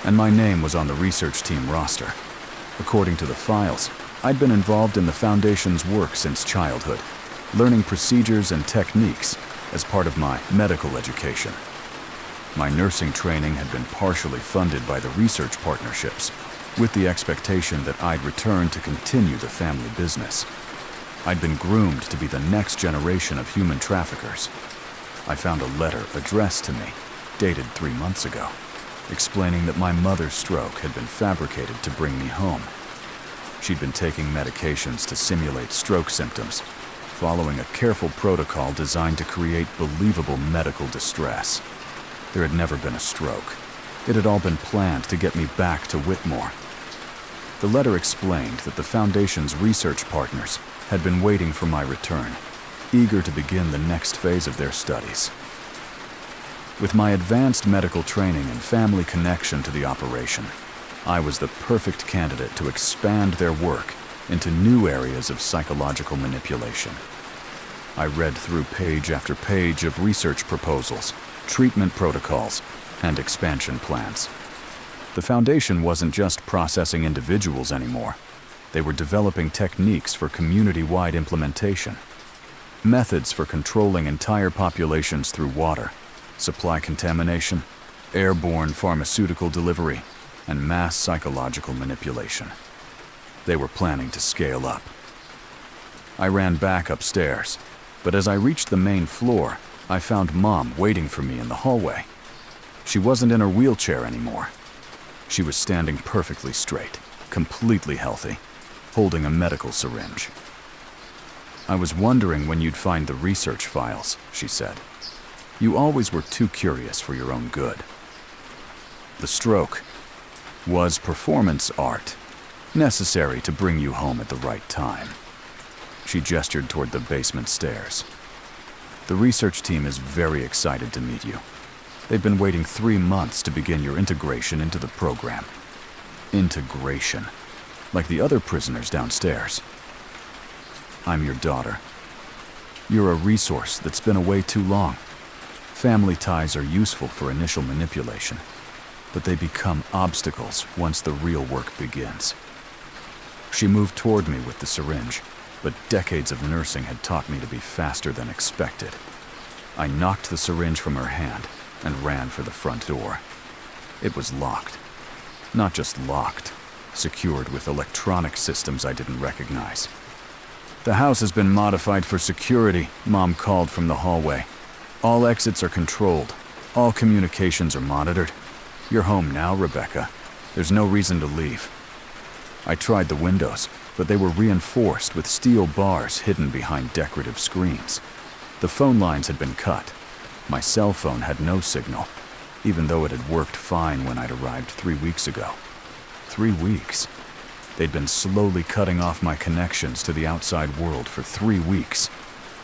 And my name was on the research team roster. According to the files, I'd been involved in the Foundation's work since childhood, learning procedures and techniques as part of my medical education. My nursing training had been partially funded by the research partnerships, with the expectation that I'd return to continue the family business. I'd been groomed to be the next generation of human traffickers. I found a letter addressed to me, dated 3 months ago, explaining that my mother's stroke had been fabricated to bring me home. She'd been taking medications to simulate stroke symptoms, following a careful protocol designed to create believable medical distress. There had never been a stroke. It had all been planned to get me back to Whitmore. The letter explained that the Foundation's research partners had been waiting for my return, eager to begin the next phase of their studies. With my advanced medical training and family connection to the operation, I was the perfect candidate to expand their work into new areas of psychological manipulation. I read through page after page of research proposals, treatment protocols, and expansion plans. The Foundation wasn't just processing individuals anymore. They were developing techniques for community-wide implementation. Methods for controlling entire populations through water, supply contamination, airborne pharmaceutical delivery, and mass psychological manipulation. They were planning to scale up. I ran back upstairs, but as I reached the main floor, I found Mom waiting for me in the hallway. She wasn't in her wheelchair anymore. She was standing perfectly straight, completely healthy, holding a medical syringe. "I was wondering when you'd find the research files," she said. "You always were too curious for your own good." The stroke was performance art, necessary to bring you home at the right time. She gestured toward the basement stairs. "The research team is very excited to meet you. They've been waiting 3 months to begin your integration into the program." Integration, like the other prisoners downstairs. "I'm your daughter. You're a resource that's been away too long. Family ties are useful for initial manipulation, but they become obstacles once the real work begins." She moved toward me with the syringe, but decades of nursing had taught me to be faster than expected. I knocked the syringe from her hand and ran for the front door. It was locked. Not just locked, secured with electronic systems I didn't recognize. "The house has been modified for security," Mom called from the hallway. "All exits are controlled. All communications are monitored. You're home now, Rebecca. There's no reason to leave." I tried the windows, but they were reinforced with steel bars hidden behind decorative screens. The phone lines had been cut. My cell phone had no signal, even though it had worked fine when I'd arrived 3 weeks ago. 3 weeks. They'd been slowly cutting off my connections to the outside world for 3 weeks.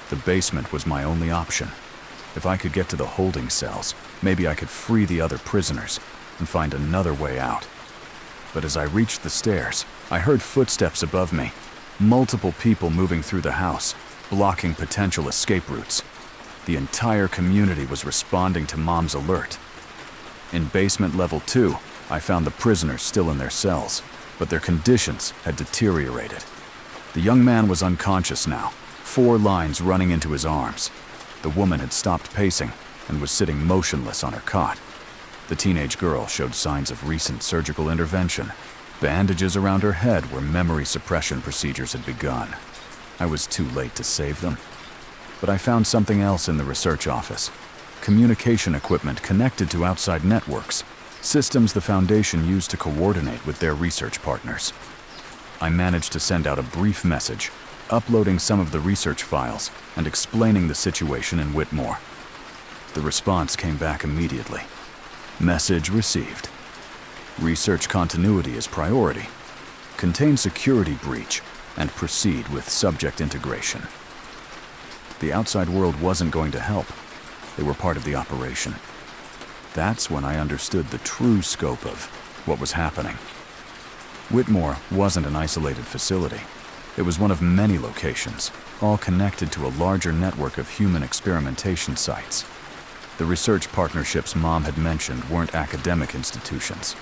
The basement was my only option. If I could get to the holding cells, maybe I could free the other prisoners and find another way out. But as I reached the stairs, I heard footsteps above me, multiple people moving through the house, blocking potential escape routes. The entire community was responding to Mom's alert. In basement level 2, I found the prisoners still in their cells, but their conditions had deteriorated. The young man was unconscious now, 4 lines running into his arms. The woman had stopped pacing and was sitting motionless on her cot. The teenage girl showed signs of recent surgical intervention, bandages around her head where memory suppression procedures had begun. I was too late to save them. But I found something else in the research office. Communication equipment connected to outside networks, systems the Foundation used to coordinate with their research partners. I managed to send out a brief message, uploading some of the research files and explaining the situation in Whitmore. The response came back immediately. Message received. Research continuity is priority. Contain security breach and proceed with subject integration. The outside world wasn't going to help. They were part of the operation. That's when I understood the true scope of what was happening. Whitmore wasn't an isolated facility. It was one of many locations, all connected to a larger network of human experimentation sites. The research partnerships Mom had mentioned weren't academic institutions.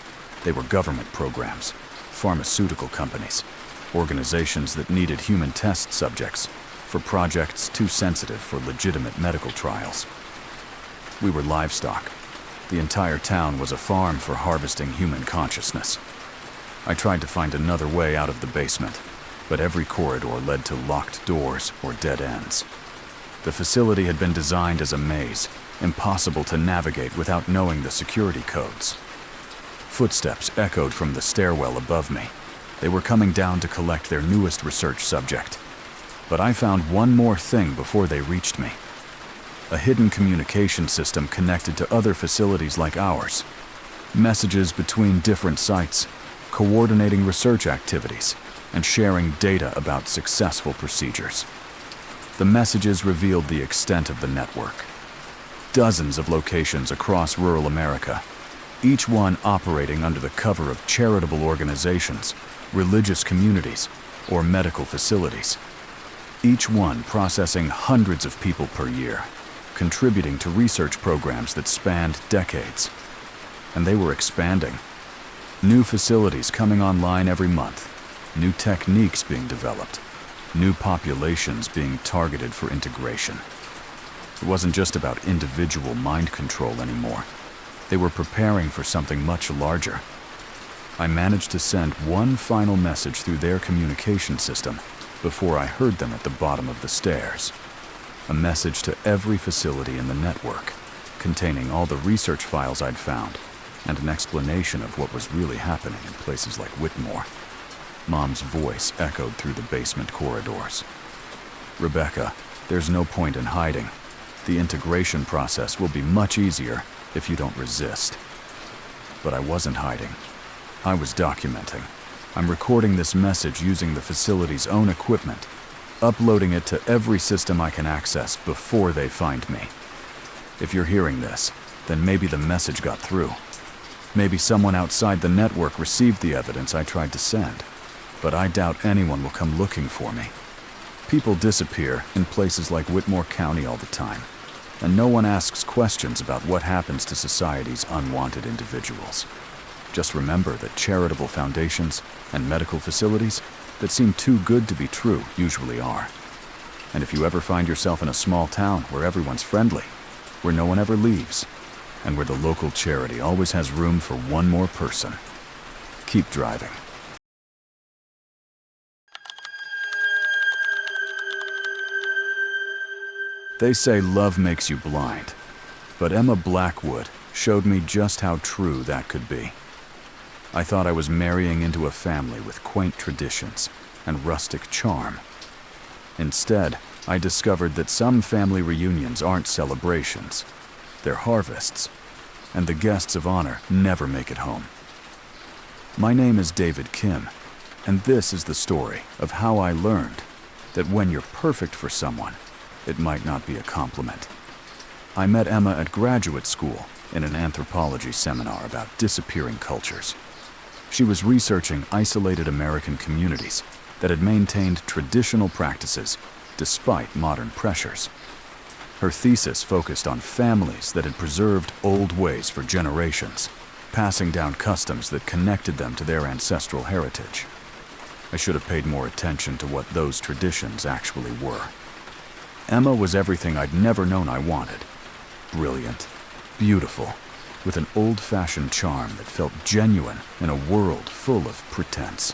They were government programs, pharmaceutical companies, organizations that needed human test subjects for projects too sensitive for legitimate medical trials. We were livestock. The entire town was a farm for harvesting human consciousness. I tried to find another way out of the basement, but every corridor led to locked doors or dead ends. The facility had been designed as a maze, impossible to navigate without knowing the security codes. Footsteps echoed from the stairwell above me. They were coming down to collect their newest research subject. But I found one more thing before they reached me. A hidden communication system connected to other facilities like ours. Messages between different sites, coordinating research activities, and sharing data about successful procedures. The messages revealed the extent of the network. Dozens of locations across rural America, each one operating under the cover of charitable organizations, religious communities, or medical facilities. each one processing hundreds of people per year, contributing to research programs that spanned decades. And they were expanding. New facilities coming online every month, new techniques being developed, new populations being targeted for integration. It wasn't just about individual mind control anymore. They were preparing for something much larger. I managed to send one final message through their communication system before I heard them at the bottom of the stairs. A message to every facility in the network, containing all the research files I'd found, and an explanation of what was really happening in places like Whitmore. Mom's voice echoed through the basement corridors. "Rebecca, there's no point in hiding. The integration process will be much easier if you don't resist." But I wasn't hiding. I was documenting. I'm recording this message using the facility's own equipment, uploading it to every system I can access before they find me. If you're hearing this, then maybe the message got through. Maybe someone outside the network received the evidence I tried to send, but I doubt anyone will come looking for me. People disappear in places like Whitmore County all the time, and no one asks questions about what happens to society's unwanted individuals. Just remember that charitable foundations and medical facilities that seem too good to be true usually are. And if you ever find yourself in a small town where everyone's friendly, where no one ever leaves, and where the local charity always has room for one more person, keep driving. They say love makes you blind, but Emma Blackwood showed me just how true that could be. I thought I was marrying into a family with quaint traditions and rustic charm. Instead, I discovered that some family reunions aren't celebrations. They're harvests, and the guests of honor never make it home. My name is David Kim, and this is the story of how I learned that when you're perfect for someone, it might not be a compliment. I met Emma at graduate school in an anthropology seminar about disappearing cultures. She was researching isolated American communities that had maintained traditional practices despite modern pressures. Her thesis focused on families that had preserved old ways for generations, passing down customs that connected them to their ancestral heritage. I should have paid more attention to what those traditions actually were. Emma was everything I'd never known I wanted. Brilliant, beautiful, with an old-fashioned charm that felt genuine in a world full of pretense.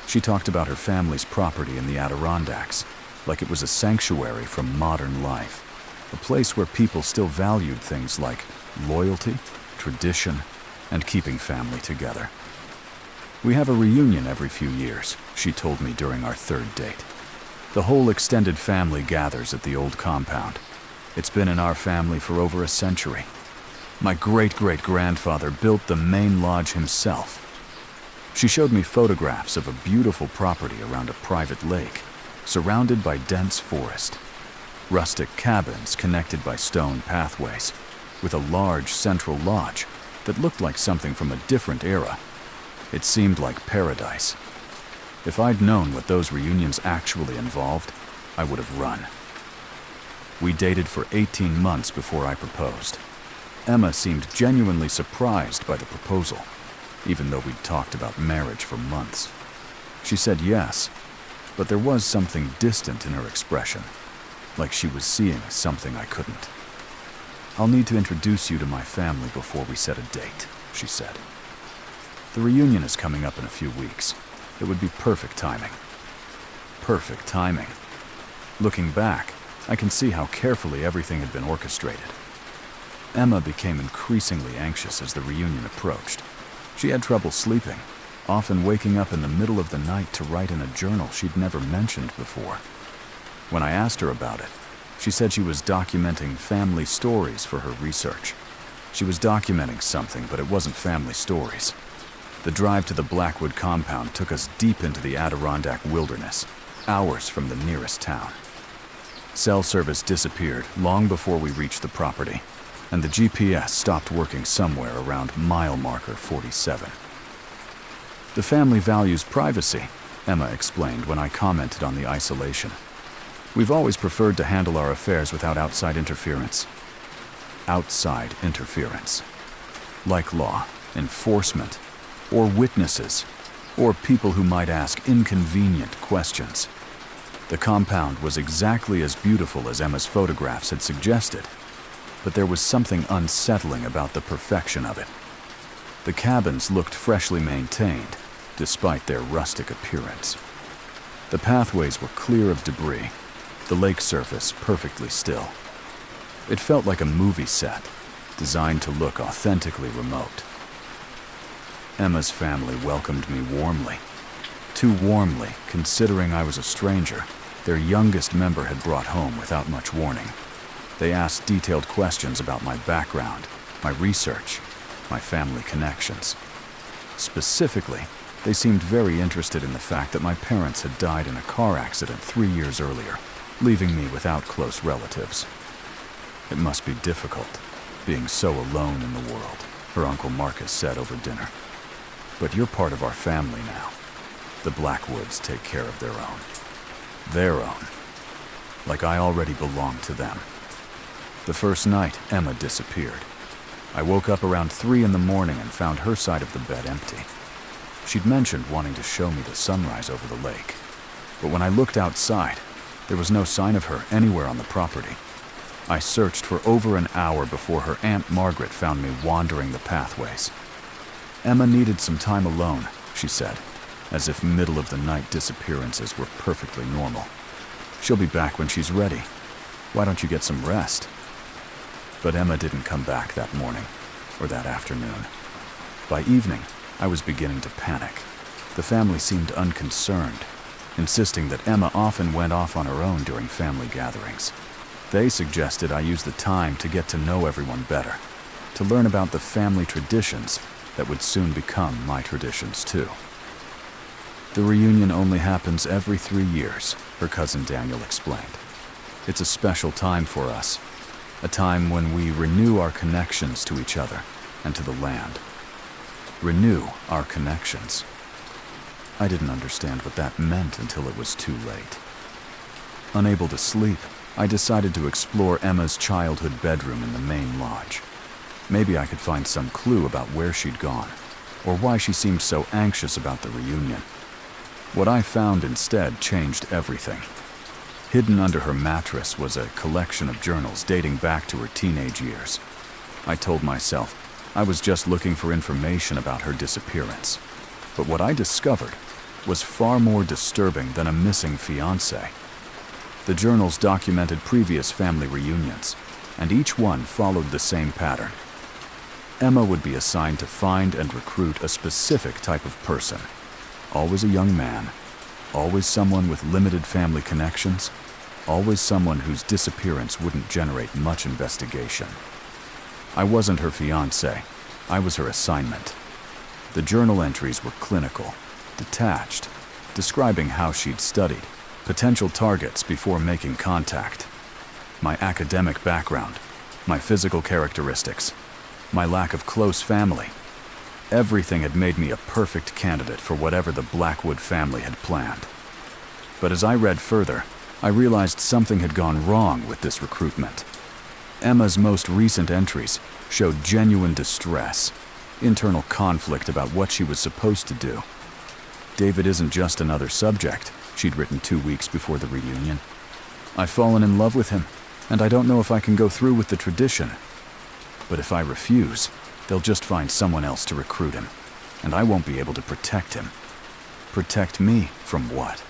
She talked about her family's property in the Adirondacks, like it was a sanctuary from modern life, a place where people still valued things like loyalty, tradition, and keeping family together. "We have a reunion every few years," she told me during our third date. "The whole extended family gathers at the old compound. It's been in our family for over a century. My great-great-grandfather built the main lodge himself." She showed me photographs of a beautiful property around a private lake, surrounded by dense forest. Rustic cabins connected by stone pathways, with a large central lodge that looked like something from a different era. It seemed like paradise. If I'd known what those reunions actually involved, I would have run. We dated for 18 months before I proposed. Emma seemed genuinely surprised by the proposal, even though we'd talked about marriage for months. She said yes, but there was something distant in her expression, like she was seeing something I couldn't. "I'll need to introduce you to my family before we set a date," she said. "The reunion is coming up in a few weeks. It would be perfect timing." Perfect timing. Looking back, I can see how carefully everything had been orchestrated. Emma became increasingly anxious as the reunion approached. She had trouble sleeping, often waking up in the middle of the night to write in a journal she'd never mentioned before. When I asked her about it, she said she was documenting family stories for her research. She was documenting something, but it wasn't family stories. The drive to the Blackwood compound took us deep into the Adirondack wilderness, hours from the nearest town. Cell service disappeared long before we reached the property, and the GPS stopped working somewhere around mile marker 47. "The family values privacy," Emma explained when I commented on the isolation. We've always preferred to handle our affairs without outside interference. Outside interference. Like law, enforcement, or witnesses, or people who might ask inconvenient questions. The compound was exactly as beautiful as Emma's photographs had suggested, but there was something unsettling about the perfection of it. The cabins looked freshly maintained, despite their rustic appearance. The pathways were clear of debris, the lake surface perfectly still. It felt like a movie set, designed to look authentically remote. Emma's family welcomed me warmly. Too warmly, considering I was a stranger. Their youngest member had brought home without much warning. They asked detailed questions about my background, my research, my family connections. Specifically, they seemed very interested in the fact that my parents had died in a car accident 3 years earlier, leaving me without close relatives. It must be difficult, being so alone in the world, her Uncle Marcus said over dinner. But you're part of our family now. The Blackwoods take care of their own. Their own. Like I already belonged to them. The first night, Emma disappeared. I woke up around 3 in the morning and found her side of the bed empty. She'd mentioned wanting to show me the sunrise over the lake. But when I looked outside, there was no sign of her anywhere on the property. I searched for over an hour before her Aunt Margaret found me wandering the pathways. Emma needed some time alone, she said, as if middle-of-the-night disappearances were perfectly normal. She'll be back when she's ready. Why don't you get some rest? But Emma didn't come back that morning, or that afternoon. By evening, I was beginning to panic. The family seemed unconcerned, insisting that Emma often went off on her own during family gatherings. They suggested I use the time to get to know everyone better, to learn about the family traditions that would soon become my traditions too. The reunion only happens every 3 years, her cousin Daniel explained. It's a special time for us, a time when we renew our connections to each other and to the land. Renew our connections. I didn't understand what that meant until it was too late. Unable to sleep, I decided to explore Emma's childhood bedroom in the main lodge. Maybe I could find some clue about where she'd gone, or why she seemed so anxious about the reunion. What I found instead changed everything. Hidden under her mattress was a collection of journals dating back to her teenage years. I told myself I was just looking for information about her disappearance. But what I discovered was far more disturbing than a missing fiancé. The journals documented previous family reunions, and each one followed the same pattern. Emma would be assigned to find and recruit a specific type of person. Always a young man, always someone with limited family connections, always someone whose disappearance wouldn't generate much investigation. I wasn't her fiancé, I was her assignment. The journal entries were clinical, detached, describing how she'd studied, potential targets before making contact, my academic background, my physical characteristics, my lack of close family. Everything had made me a perfect candidate for whatever the Blackwood family had planned. But as I read further, I realized something had gone wrong with this recruitment. Emma's most recent entries showed genuine distress, internal conflict about what she was supposed to do. David isn't just another subject, she'd written 2 weeks before the reunion. I've fallen in love with him, and I don't know if I can go through with the tradition. But if I refuse, they'll just find someone else to recruit him, and I won't be able to protect him. Protect me from what?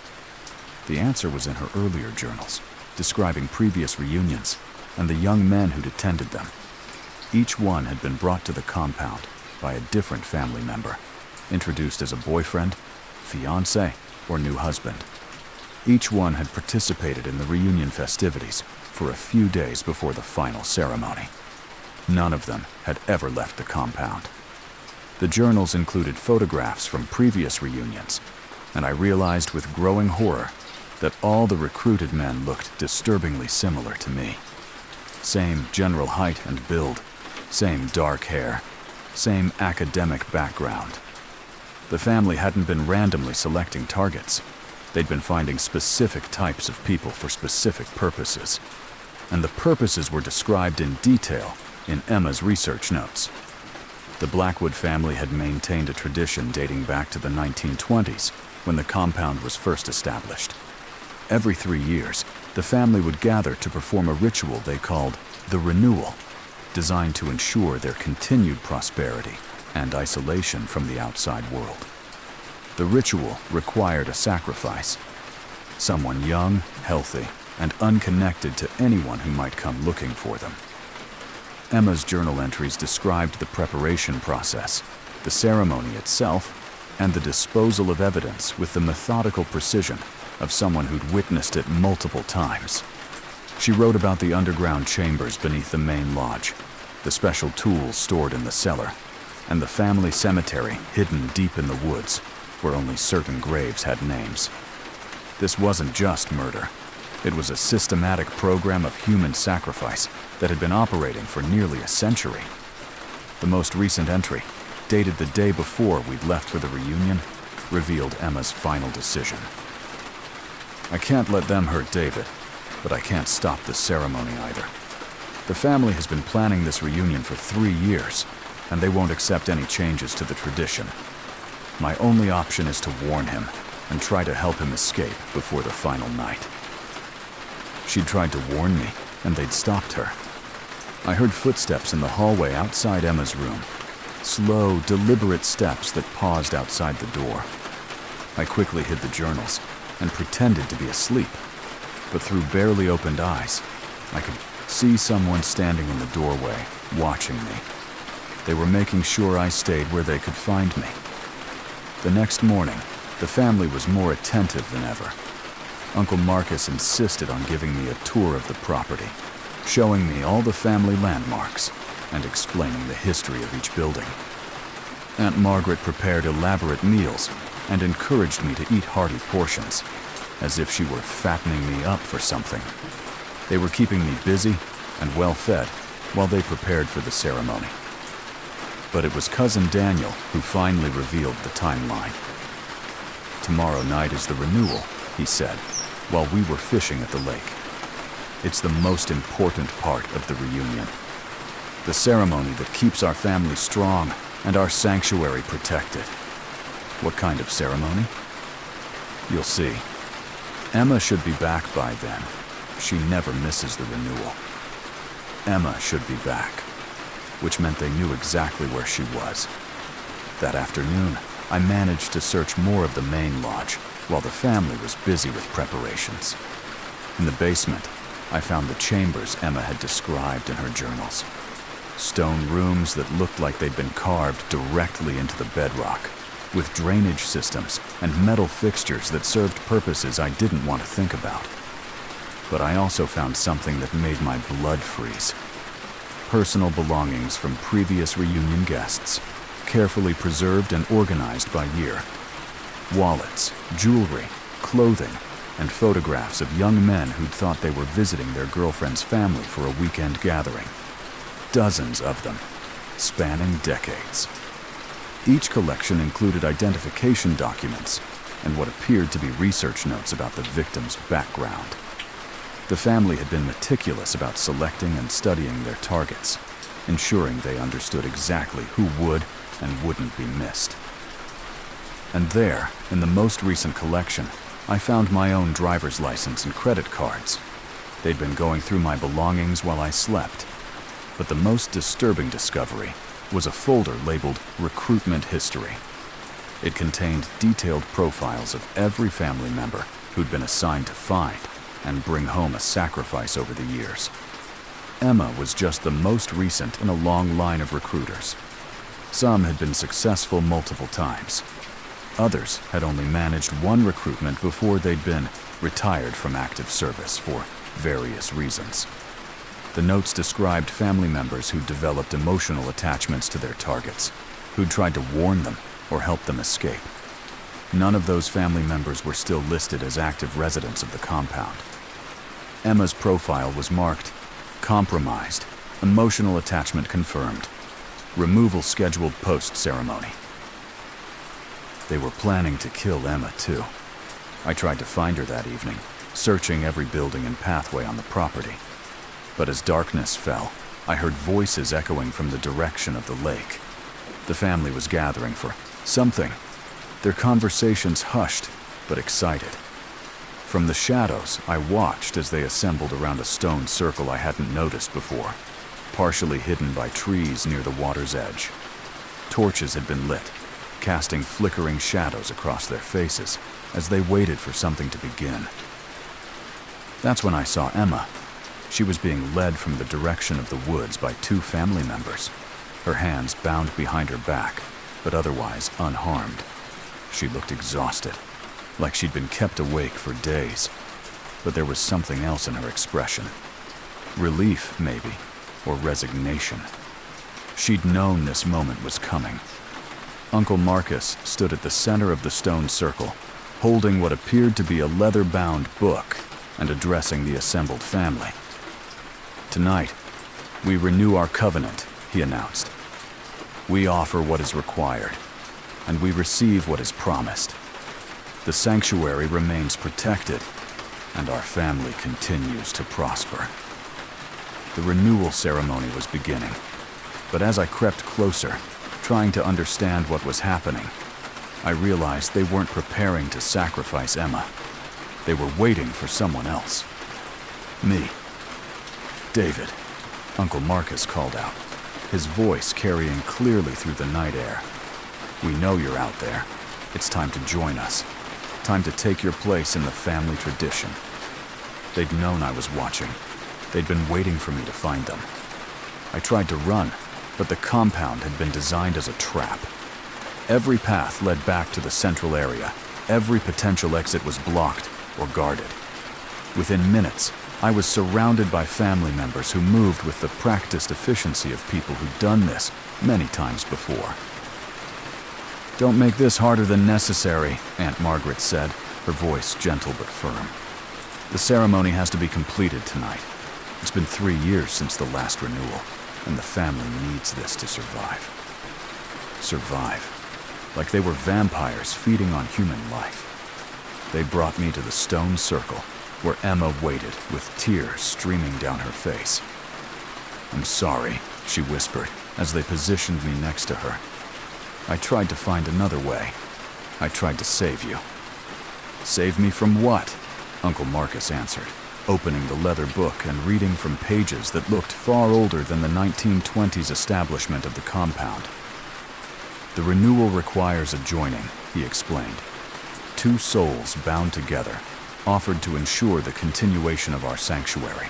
The answer was in her earlier journals, describing previous reunions and the young men who'd attended them. Each one had been brought to the compound by a different family member, introduced as a boyfriend, fiancé, or new husband. Each one had participated in the reunion festivities for a few days before the final ceremony. None of them had ever left the compound. The journals included photographs from previous reunions, and I realized with growing horror that all the recruited men looked disturbingly similar to me. Same general height and build, same dark hair, same academic background. The family hadn't been randomly selecting targets. They'd been finding specific types of people for specific purposes, and the purposes were described in detail in Emma's research notes. The Blackwood family had maintained a tradition dating back to the 1920s, when the compound was first established. Every 3 years, the family would gather to perform a ritual they called the renewal, designed to ensure their continued prosperity and isolation from the outside world. The ritual required a sacrifice, someone young, healthy, and unconnected to anyone who might come looking for them. Emma's journal entries described the preparation process, the ceremony itself, and the disposal of evidence with the methodical precision of someone who'd witnessed it multiple times. She wrote about the underground chambers beneath the main lodge, the special tools stored in the cellar, and the family cemetery hidden deep in the woods, where only certain graves had names. This wasn't just murder. It was a systematic program of human sacrifice that had been operating for nearly a century. The most recent entry, dated the day before we'd left for the reunion, revealed Emma's final decision. I can't let them hurt David, but I can't stop the ceremony either. The family has been planning this reunion for 3 years, and they won't accept any changes to the tradition. My only option is to warn him and try to help him escape before the final night. She'd tried to warn me, and they'd stopped her. I heard footsteps in the hallway outside Emma's room. Slow, deliberate steps that paused outside the door. I quickly hid the journals and pretended to be asleep, but through barely opened eyes, I could see someone standing in the doorway, watching me. They were making sure I stayed where they could find me. The next morning, the family was more attentive than ever. Uncle Marcus insisted on giving me a tour of the property, showing me all the family landmarks and explaining the history of each building. Aunt Margaret prepared elaborate meals and encouraged me to eat hearty portions, as if she were fattening me up for something. They were keeping me busy and well-fed while they prepared for the ceremony. But it was Cousin Daniel who finally revealed the timeline. "Tomorrow night is the renewal," he said, while we were fishing at the lake. "It's the most important part of the reunion. The ceremony that keeps our family strong and our sanctuary protected." "What kind of ceremony?" "You'll see. Emma should be back by then. She never misses the renewal. Emma should be back," which meant they knew exactly where she was. That afternoon, I managed to search more of the main lodge while the family was busy with preparations. In the basement, I found the chambers Emma had described in her journals. Stone rooms that looked like they'd been carved directly into the bedrock, with drainage systems and metal fixtures that served purposes I didn't want to think about. But I also found something that made my blood freeze. Personal belongings from previous reunion guests, carefully preserved and organized by year. Wallets, jewelry, clothing, and photographs of young men who'd thought they were visiting their girlfriend's family for a weekend gathering. Dozens of them, spanning decades. Each collection included identification documents and what appeared to be research notes about the victim's background. The family had been meticulous about selecting and studying their targets, ensuring they understood exactly who would and wouldn't be missed. And there, in the most recent collection, I found my own driver's license and credit cards. They'd been going through my belongings while I slept. But the most disturbing discovery was a folder labeled Recruitment History. It contained detailed profiles of every family member who'd been assigned to find and bring home a sacrifice over the years. Emma was just the most recent in a long line of recruiters. Some had been successful multiple times. Others had only managed one recruitment before they'd been retired from active service for various reasons. The notes described family members who developed emotional attachments to their targets, who'd tried to warn them or help them escape. None of those family members were still listed as active residents of the compound. Emma's profile was marked compromised, emotional attachment confirmed, removal scheduled post-ceremony. They were planning to kill Emma, too. I tried to find her that evening, searching every building and pathway on the property. But as darkness fell, I heard voices echoing from the direction of the lake. The family was gathering for something, their conversations hushed but excited. From the shadows, I watched as they assembled around a stone circle I hadn't noticed before, partially hidden by trees near the water's edge. Torches had been lit, casting flickering shadows across their faces as they waited for something to begin. That's when I saw Emma. She was being led from the direction of the woods by two family members, her hands bound behind her back, but otherwise unharmed. She looked exhausted, like she'd been kept awake for days, but there was something else in her expression. Relief, maybe, or resignation. She'd known this moment was coming. Uncle Marcus stood at the center of the stone circle, holding what appeared to be a leather-bound book and addressing the assembled family. "Tonight, we renew our covenant," he announced. "We offer what is required, and we receive what is promised. The sanctuary remains protected, and our family continues to prosper." The renewal ceremony was beginning, but as I crept closer, trying to understand what was happening, I realized they weren't preparing to sacrifice Emma. They were waiting for someone else. "Me. David," Uncle Marcus called out, his voice carrying clearly through the night air. "We know you're out there. It's time to join us. Time to take your place in the family tradition." They'd known I was watching. They'd been waiting for me to find them. I tried to run, but the compound had been designed as a trap. Every path led back to the central area. Every potential exit was blocked or guarded. Within minutes, I was surrounded by family members who moved with the practiced efficiency of people who'd done this many times before. "Don't make this harder than necessary," Aunt Margaret said, her voice gentle but firm. "The ceremony has to be completed tonight. It's been 3 years since the last renewal, and the family needs this to survive." Survive. Like they were vampires feeding on human life. They brought me to the stone circle, where Emma waited with tears streaming down her face. "I'm sorry," she whispered as they positioned me next to her. "I tried to find another way. I tried to save you." "Save me from what?" Uncle Marcus answered, opening the leather book and reading from pages that looked far older than the 1920s establishment of the compound. "The renewal requires a joining," he explained. "Two souls bound together, offered to ensure the continuation of our sanctuary.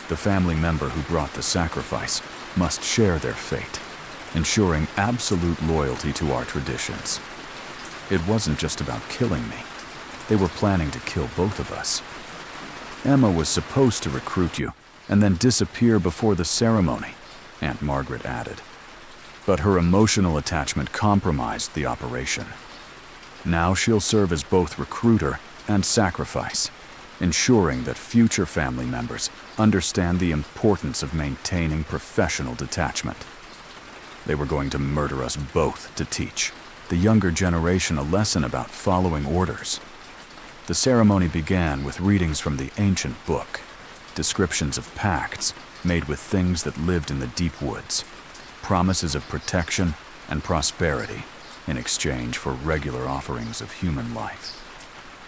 The family member who brought the sacrifice must share their fate, ensuring absolute loyalty to our traditions." It wasn't just about killing me. They were planning to kill both of us. "Emma was supposed to recruit you and then disappear before the ceremony," Aunt Margaret added. "But her emotional attachment compromised the operation. Now she'll serve as both recruiter and sacrifice, ensuring that future family members understand the importance of maintaining professional detachment. They were going to murder us both to teach the younger generation a lesson about following orders." The ceremony began with readings from the ancient book, descriptions of pacts made with things that lived in the deep woods, promises of protection and prosperity in exchange for regular offerings of human life.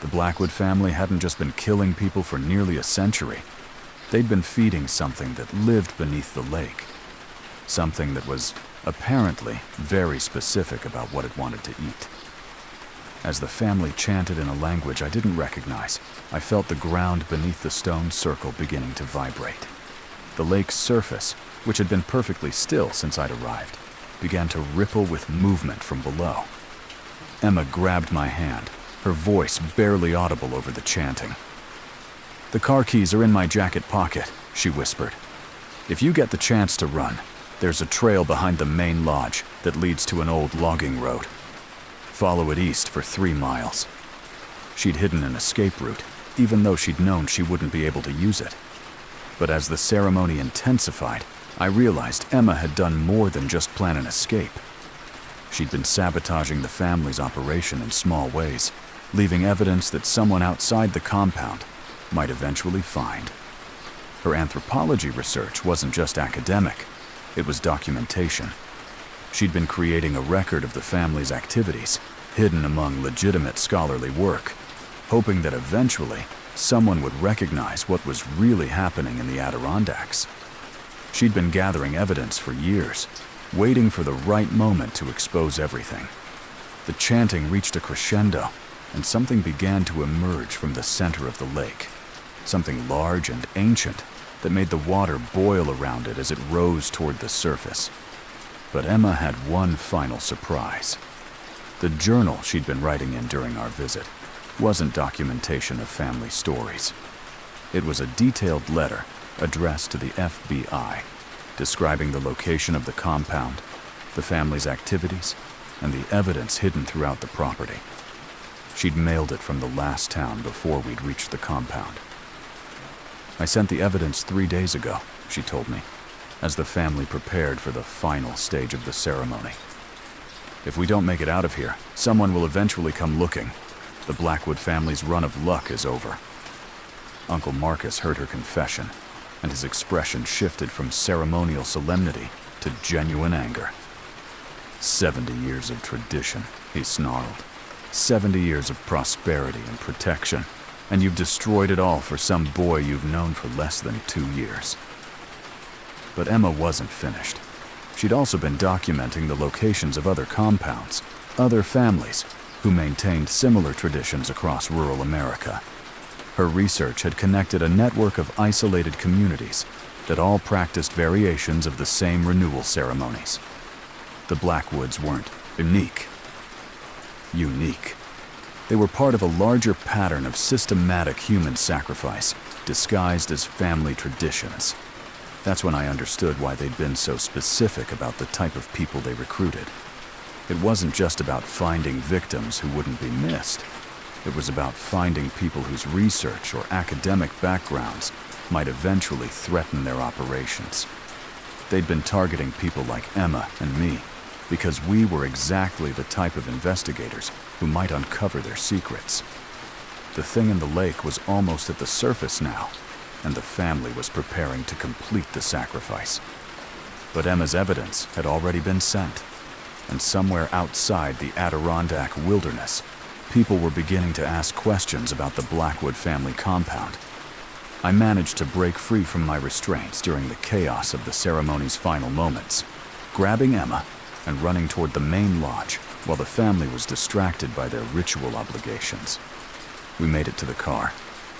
The Blackwood family hadn't just been killing people for nearly a century. They'd been feeding something that lived beneath the lake, something that was apparently very specific about what it wanted to eat. As the family chanted in a language I didn't recognize, I felt the ground beneath the stone circle beginning to vibrate. The lake's surface, which had been perfectly still since I'd arrived, began to ripple with movement from below. Emma grabbed my hand, her voice barely audible over the chanting. "The car keys are in my jacket pocket," she whispered. "If you get the chance to run, there's a trail behind the main lodge that leads to an old logging road. Follow it east for 3 miles. She'd hidden an escape route, even though she'd known she wouldn't be able to use it. But as the ceremony intensified, I realized Emma had done more than just plan an escape. She'd been sabotaging the family's operation in small ways, leaving evidence that someone outside the compound might eventually find. Her anthropology research wasn't just academic, it was documentation. She'd been creating a record of the family's activities, hidden among legitimate scholarly work, hoping that eventually someone would recognize what was really happening in the Adirondacks. She'd been gathering evidence for years, waiting for the right moment to expose everything. The chanting reached a crescendo, and something began to emerge from the center of the lake. Something large and ancient that made the water boil around it as it rose toward the surface. But Emma had one final surprise. The journal she'd been writing in during our visit wasn't documentation of family stories. It was a detailed letter addressed to the FBI, describing the location of the compound, the family's activities, and the evidence hidden throughout the property. She'd mailed it from the last town before we'd reached the compound. "I sent the evidence 3 days ago," she told me, as the family prepared for the final stage of the ceremony. "If we don't make it out of here, someone will eventually come looking. The Blackwood family's run of luck is over." Uncle Marcus heard her confession, and his expression shifted from ceremonial solemnity to genuine anger. 70 years of tradition," he snarled. 70 years of prosperity and protection, and you've destroyed it all for some boy you've known for less than 2 years. But Emma wasn't finished. She'd also been documenting the locations of other compounds, other families who maintained similar traditions across rural America. Her research had connected a network of isolated communities that all practiced variations of the same renewal ceremonies. The Blackwoods weren't unique. They were part of a larger pattern of systematic human sacrifice, disguised as family traditions. That's when I understood why they'd been so specific about the type of people they recruited. It wasn't just about finding victims who wouldn't be missed. It was about finding people whose research or academic backgrounds might eventually threaten their operations. They'd been targeting people like Emma and me because we were exactly the type of investigators who might uncover their secrets. The thing in the lake was almost at the surface now, and the family was preparing to complete the sacrifice. But Emma's evidence had already been sent, and somewhere outside the Adirondack wilderness, people were beginning to ask questions about the Blackwood family compound. I managed to break free from my restraints during the chaos of the ceremony's final moments, grabbing Emma and running toward the main lodge while the family was distracted by their ritual obligations. We made it to the car,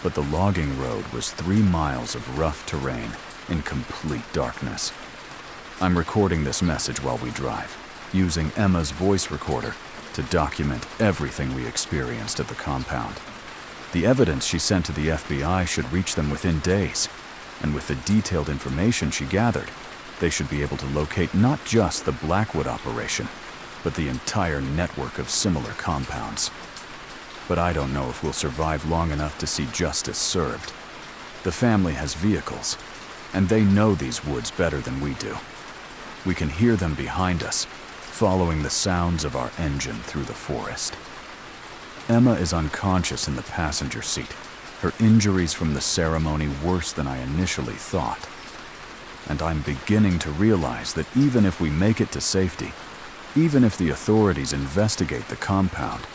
but the logging road was 3 miles of rough terrain in complete darkness. I'm recording this message while we drive, using Emma's voice recorder to document everything we experienced at the compound. The evidence she sent to the FBI should reach them within days, and with the detailed information she gathered, they should be able to locate not just the Blackwood operation, but the entire network of similar compounds. But I don't know if we'll survive long enough to see justice served. The family has vehicles, and they know these woods better than we do. We can hear them behind us, following the sounds of our engine through the forest. Emma is unconscious in the passenger seat, her injuries from the ceremony worse than I initially thought. And I'm beginning to realize that even if we make it to safety, even if the authorities investigate the compound,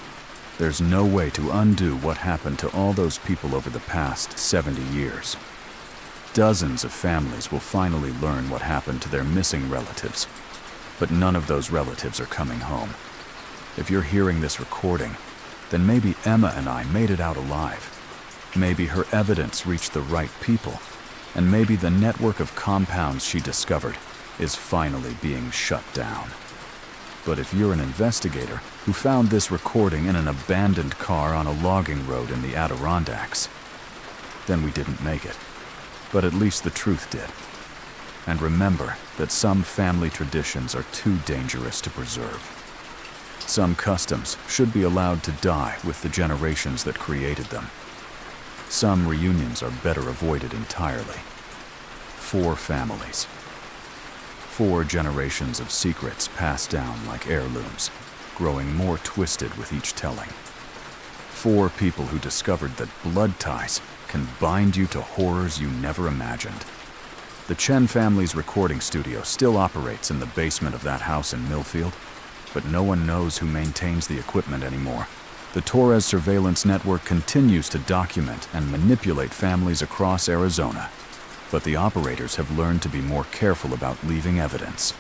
there's no way to undo what happened to all those people over the past 70 years. Dozens of families will finally learn what happened to their missing relatives, but none of those relatives are coming home. If you're hearing this recording, then maybe Emma and I made it out alive. Maybe her evidence reached the right people, and maybe the network of compounds she discovered is finally being shut down. But if you're an investigator who found this recording in an abandoned car on a logging road in the Adirondacks, then we didn't make it. But at least the truth did. And remember that some family traditions are too dangerous to preserve. Some customs should be allowed to die with the generations that created them. Some reunions are better avoided entirely. 4 families. 4 generations of secrets passed down like heirlooms, growing more twisted with each telling. 4 people who discovered that blood ties can bind you to horrors you never imagined. The Chen family's recording studio still operates in the basement of that house in Millfield, but no one knows who maintains the equipment anymore. The Torres surveillance network continues to document and manipulate families across Arizona, but the operators have learned to be more careful about leaving evidence.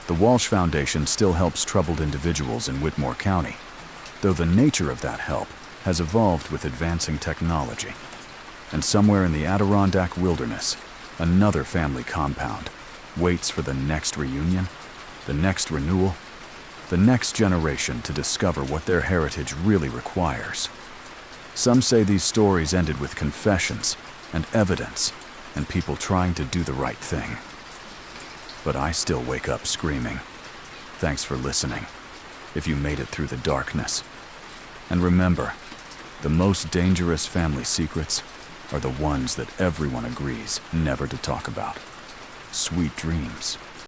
The Walsh Foundation still helps troubled individuals in Whitmore County, though the nature of that help has evolved with advancing technology. And somewhere in the Adirondack wilderness, another family compound waits for the next reunion, the next renewal, the next generation to discover what their heritage really requires. Some say these stories ended with confessions and evidence and people trying to do the right thing. But I still wake up screaming. Thanks for listening, if you made it through the darkness. And remember, the most dangerous family secrets are the ones that everyone agrees never to talk about. Sweet dreams.